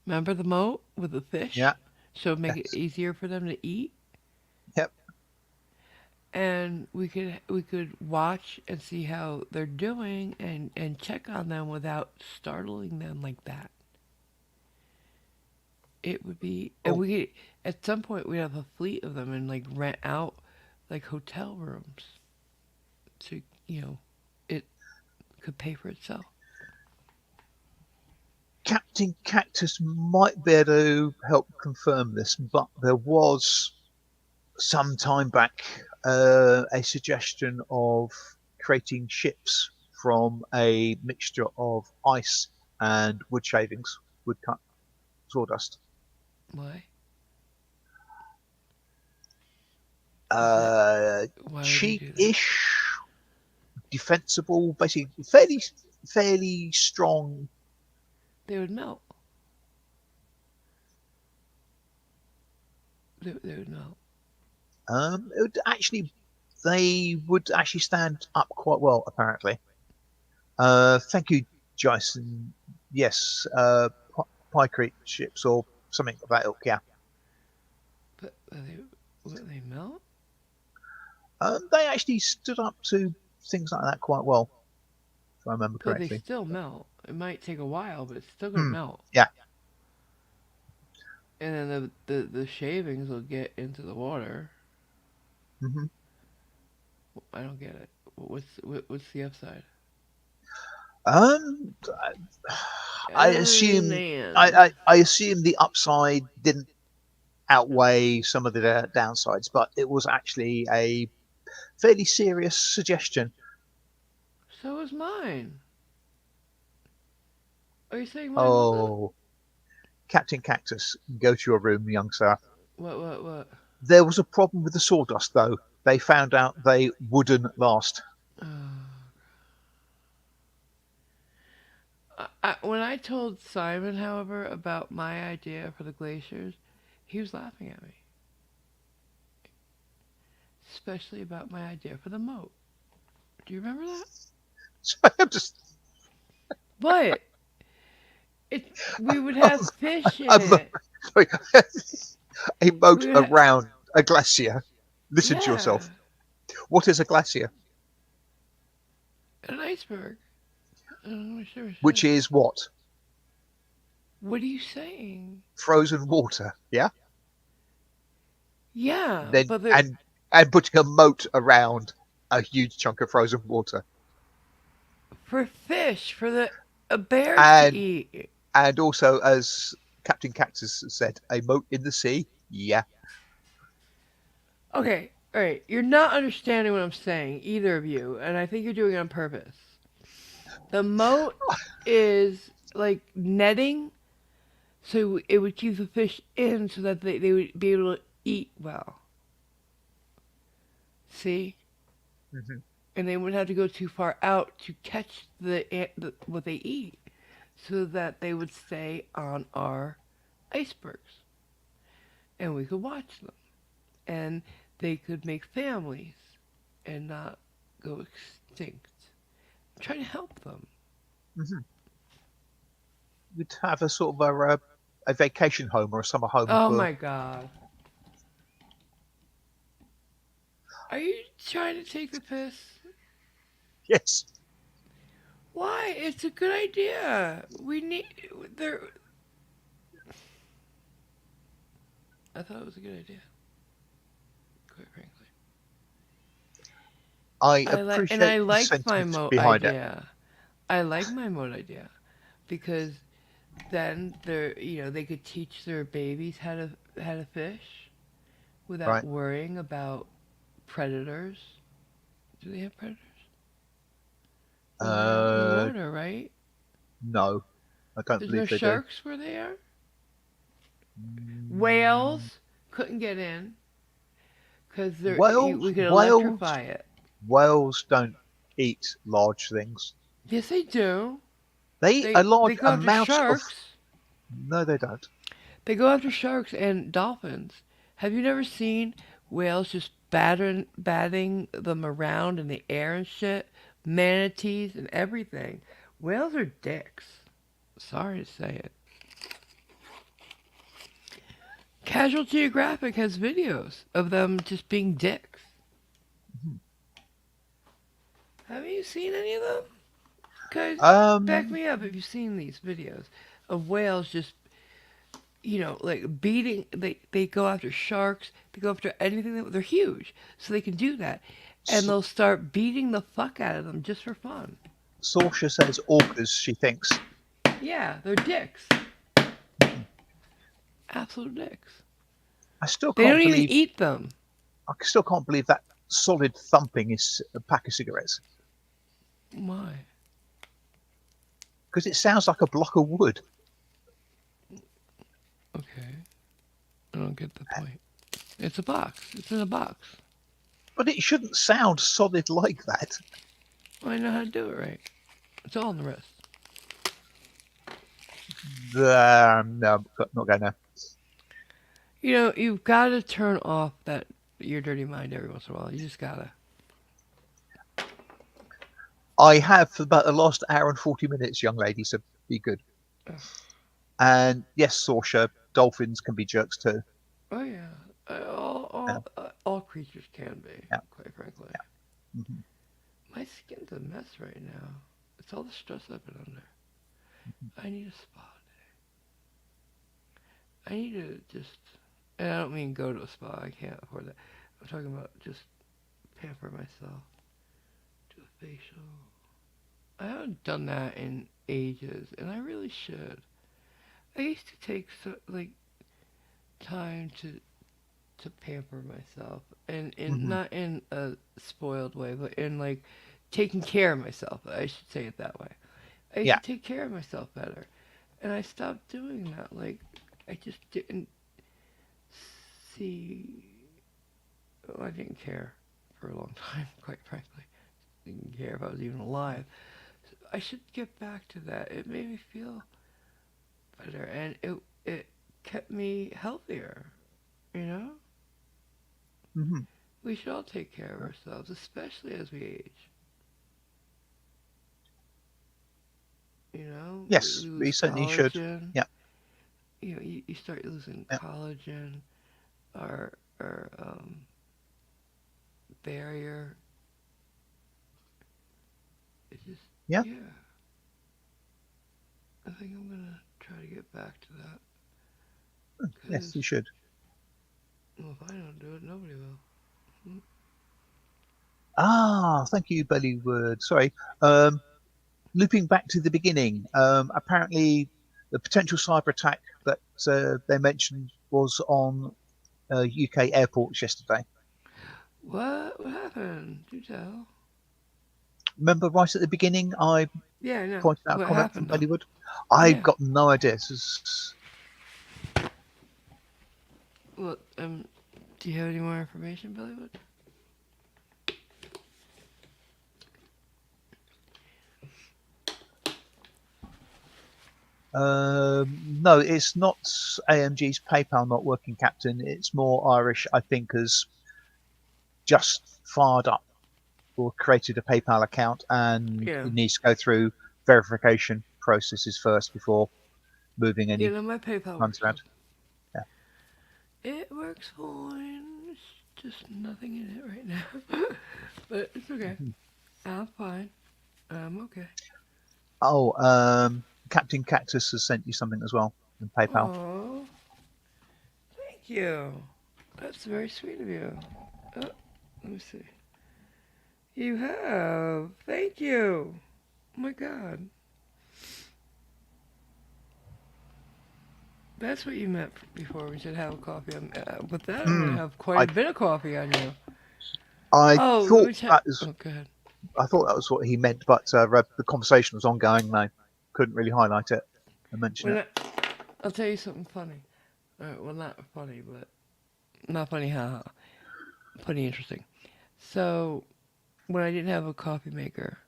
Remember the moat with the Yeah, fish? So make it yes, easier for them to eat. yep. And we could watch and see how they're doing and check on them without startling them like that. It would be, and Oh, we at some point we'd have a fleet of them and like rent out like hotel rooms to it could pay for itself. Captain Cactus might be able to help confirm this, but there was some time back a suggestion of creating ships from a mixture of ice and wood shavings, woodcut sawdust. Why? Is that Uh, why would they do that? Cheap-ish, defensible, basically fairly strong. They would melt. They would melt. It would actually, they would actually stand up quite well, apparently. Thank you, Jason. Yes, Pie ships or something of that ilk. Yeah, But would they melt? they actually stood up to things like that quite well. if I remember But they correctly. still melt. It might take a while, but it's still gonna Hmm. melt. Yeah. And then the shavings will get into the water. Hmm. I don't get it. What's the upside? Um, I Oh assume man. I assume the upside didn't outweigh some of the downsides, but it was actually a fairly serious suggestion. So is mine. Are you saying mine wasn't? Oh, Captain Cactus, go to your room, young sir. What? There was a problem with the sawdust, though. They found out they wouldn't last. When I told Simon, however, about my idea for the glaciers, he was laughing at me. Especially about my idea for the moat. Do you remember that? So I'm just What? We would have fish in I'm, it. sorry, a moat We would ha- around a glacier. Listen to yeah, yourself. What is a glacier? an iceberg. I'm sure it Which says. is what? What are you saying? Frozen water. Yeah. Yeah, Then but they're and putting a moat around a huge chunk of frozen water, for fish, for the bears to and eat. also, as Captain Cactus said, a moat in the sea. Yeah. Okay, all right. You're not understanding what I'm saying, either of you, and I think you're doing it on purpose. The moat is like netting, so it would keep the fish in so that they would be able to eat well. See? Hmm. And they wouldn't have to go too far out to catch what they eat, so that they would stay on our icebergs, and we could watch them, and they could make families and not go extinct. I'm trying to help them. Hmm. We'd have a sort of a vacation home or a summer home Oh for. my god. Are you trying to take the piss? Yes. Why? It's a good idea. We need there. I thought it was a good idea. Quite frankly, I I appreciate the like my sentiment moat behind it. idea. I like my moat idea because then they could teach their babies how to fish without Right. worrying about predators. Do they have predators when they're out in the Uh, water? Right? no, I don't There's no believe they do. sharks where they are. Mm, Whales couldn't get in because we could Whales, electrify it. whales don't eat large things. Yes, they do. They eat a They large go after amount of. sharks. No, they don't. They go after sharks and dolphins. Have you never seen whales just batting them around in the air and shit? Manatees and everything. Whales are dicks. Sorry to say it. Casual Geographic has videos of them just being dicks. Mhm. Have you seen any of them? Guys, back Um, me up if you've seen these videos of whales just, like beating. They go after sharks. They go after anything. They're huge, so they can do that, and S- they'll start beating the fuck out of them just for fun. Sorsha says orcas. She thinks. Yeah, they're dicks. Mhm. Absolute dicks. I still They can't don't even believe. eat them. I still can't believe that solid thumping is a pack of cigarettes Why? because it sounds like a block of wood. Okay, I don't get the point. It's a box. It's in a box. But it shouldn't sound solid like that. I know how to do it right. It's all in the wrist. No, not going there. You've got to turn off your dirty mind every once in a while. You just gotta. I have for about the last hour and 40 minutes, young lady, so be good. And yes, Sorsha, dolphins can be jerks too. Oh yeah, Yeah, all creatures can be, yeah, quite frankly. yeah. Hmm. My skin's a mess right now. It's all the stress I've been under. I need a spa day. I need to just, and I don't mean go to a spa. I can't afford that. I'm talking about just pamper myself, do a facial. I haven't done that in ages, and I really should. I used to take time to pamper myself, and Hmm. not in a spoiled way, but in like taking care of myself. I should say it that way. I used Yeah. to take care of myself better, and I stopped doing that. Like I just didn't see. Well, I didn't care for a long time, quite frankly. Didn't care if I was even alive. So I should get back to that. It made me feel better, and it kept me healthier. You know, Hmm. we should all take care of ourselves, especially as we age. You know, we Yes, we lose certainly should. collagen. Yeah. You start losing Yeah. collagen. Our barrier. It just Yeah. yeah. I think I'm gonna try to get back to that Yes, because you should. well, if I don't do it, nobody will. Hmm. Thank you, Bollywood. Sorry. Looping back to the beginning, apparently the potential cyber attack that they mentioned was on UK airports yesterday. What? What happened? Do tell. Remember, right at the beginning, I Yeah, I know. pointed out a What comment from happened though? Bollywood. I've Yeah. got no idea. This is, Well, do you have any more information, Billywood? no, it's not AMG's PayPal not working, Captain. It's more Irish, I think, has just fired up or created a PayPal account and Yeah. it needs to go through verification processes first before moving Yeah, any no, my PayPal funds works around. fine. Yeah. It works fine. It's just nothing in it right now. But it's okay. Mhm. I'm fine. I'm okay. Oh, Captain Cactus has sent you something as well in PayPal. Oh, thank you. That's very sweet of you. Let me see. You have. Thank you. Oh my God. That's what you meant before we should have a coffee. With that, I'm going to Mm, have quite I a bit of coffee on you. I Oh, let thought me check. that is Oh, go ahead. I thought that was what he meant, but the conversation was ongoing and I couldn't really highlight it and mention When it. I, I'll tell you something funny. Well, not funny, but not funny, haha. Funny, interesting. So, when I didn't have a coffee maker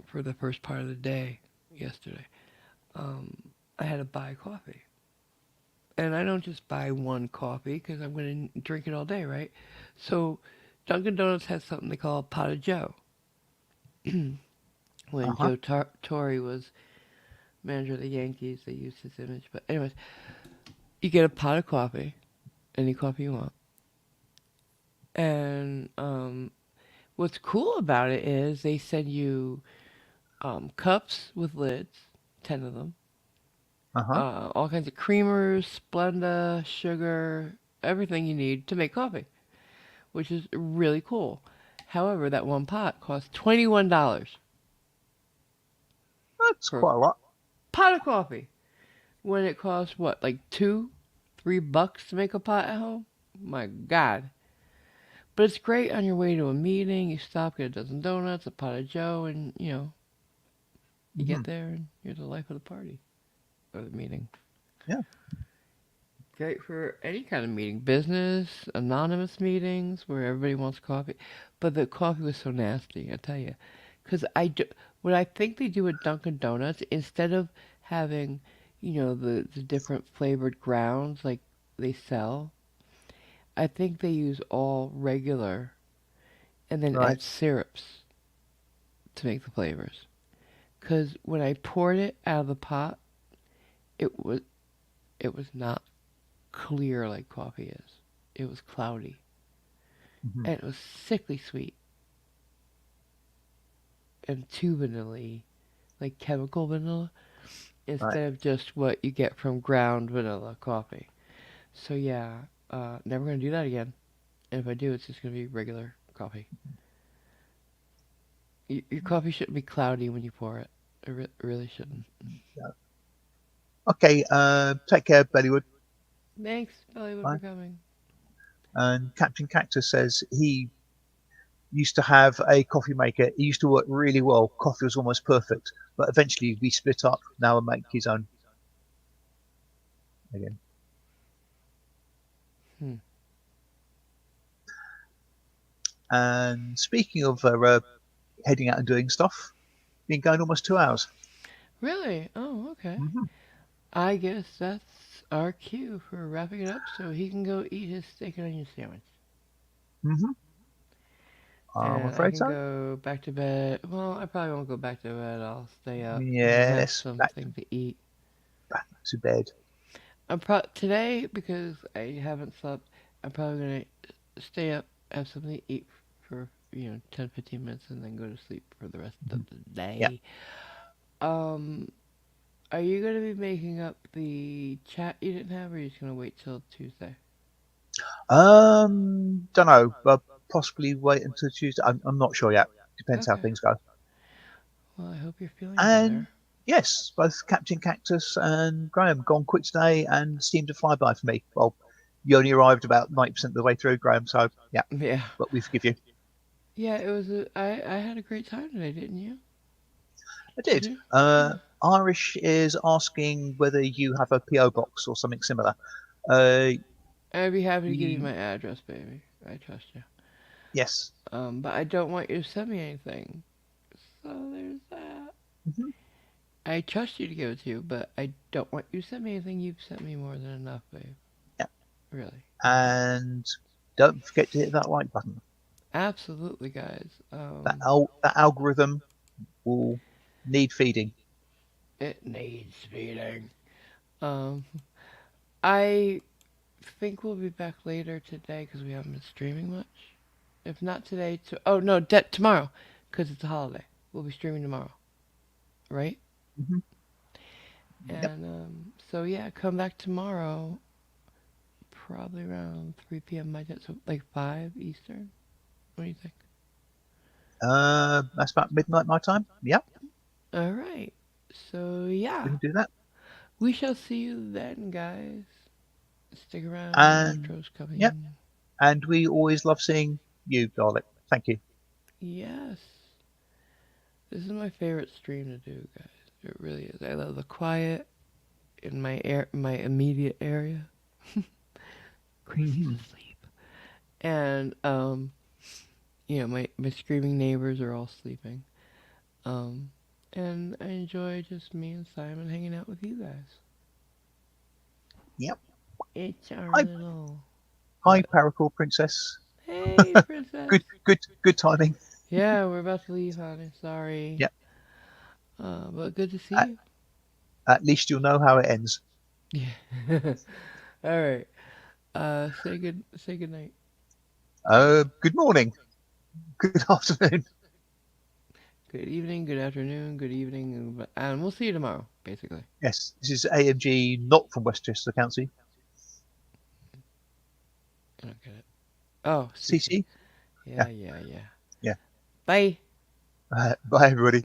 for the first part of the day yesterday, um, I had to buy coffee. And I don't just buy one coffee because I'm going to drink it all day, right? So, Dunkin' Donuts has something they call pot of Joe. Uh When huh. Joe Torre was manager of the Yankees, they used his image. But anyways, you get a pot of coffee, any coffee you want, and what's cool about it is they send you cups with lids, 10 of them, Uh huh. all kinds of creamers, Splenda, sugar, everything you need to make coffee, which is really cool. However, that one pot costs $21 That's for a quite a lot. pot of coffee when it costs what, like $2, $3 to make a pot at home? My God. But it's great on your way to a meeting. You stop, get a dozen donuts, a pot of Joe, and you Hmm. get there and you're the life of the party or the meeting. Yeah. Great for any kind of meeting, business, anonymous meetings where everybody wants coffee. But the coffee was so nasty, I tell you. Because what I think they do at Dunkin' Donuts, instead of having, the different flavored grounds like they sell, I think they use all regular and then Right. add syrups to make the flavors. Because when I poured it out of the pot, it was it was not clear like coffee is. It was cloudy Hmm. and it was sickly sweet and too vanilla. like chemical vanilla, Right. instead of just what you get from ground vanilla coffee. So yeah, never gonna do that again. And if I do, it's just gonna be regular coffee. Your coffee shouldn't be cloudy when you pour it. It really shouldn't. Yeah. Okay. Take care, Bellywood. Thanks, Bollywood, for Bye. coming. And Captain Cactus says he used to have a coffee maker. It used to work really well. Coffee was almost perfect, but eventually we split up. Now I make his own again. Hmm. And speaking of heading out and doing stuff, been going almost 2 hours. Really? Oh, okay. Hmm. I guess that's our cue for wrapping it up so he can go eat his steak and onion sandwich. Hmm. I'm And I afraid can so. go back to bed. Well, I probably won't go back to bed. I'll stay up and have Yes, something to eat. back to bed. Today, because I haven't slept, I'm probably gonna stay up, have something to eat for 10, 15 minutes, and then go to sleep for the rest of Mhm. the Yeah. day. Um, are you gonna be making up the chat you didn't have, or are you just gonna wait till Tuesday? Don't know, but possibly wait until Tuesday. I'm not sure yet. Depends how Okay. things go. Well, I hope you're feeling And better. yes, both Captain Cactus and Graham gone quick today and seemed to fly by for me. Well, you only arrived about 90% of the way through, Graham. So yeah, Yeah. but we forgive you. Yeah, it was. I had a great time today, didn't you? I Did did. you? Irish is asking whether you have a PO box or something similar. Uh, I'd be happy to give you we my address, baby. I trust you. yes. But I don't want you to send me anything. So there's that. Hmm. I trust you to give it to you, but I don't want you to send me anything. You've sent me more than enough, babe. Yeah. Really. And don't forget to hit that like button. Absolutely, guys. That algorithm will need feeding. It needs feeding. Um, I think we'll be back later today because we haven't been streaming much. If not today, oh no, tomorrow, because it's a holiday. We'll be streaming tomorrow, right? Hmm. Yep. And so yeah, come back tomorrow, probably around 3 p.m. my time, so like 5 Eastern. What do you think? That's about midnight my time. Yep, All right. So we yeah, can do that. we shall see you then, guys. Stick around. The And outro's yep, coming. and we always love seeing you, Garlic. Thank you. Yes, this is my favorite stream to do, guys. It really is. I love the quiet in my immediate area. Gracie's Hmm. asleep, and my screaming neighbors are all sleeping. Um, and I enjoy just me and Simon hanging out with you guys. Yep. It's our Hi, little hi, what? Paracord Princess. Hey, princess. Good timing. Yeah, we're about to leave, honey. Sorry. Yep. But good to see At, you. at least you'll know how it ends. Yeah. All right. Say good night. Good morning. Good afternoon. Good evening, good afternoon, good evening, and we'll see you tomorrow, basically. Yes, this is AMG, not from Westchester County. I don't get it. Oh, CC. CC. Yeah, Yeah, yeah, yeah. yeah. Bye. Bye, everybody.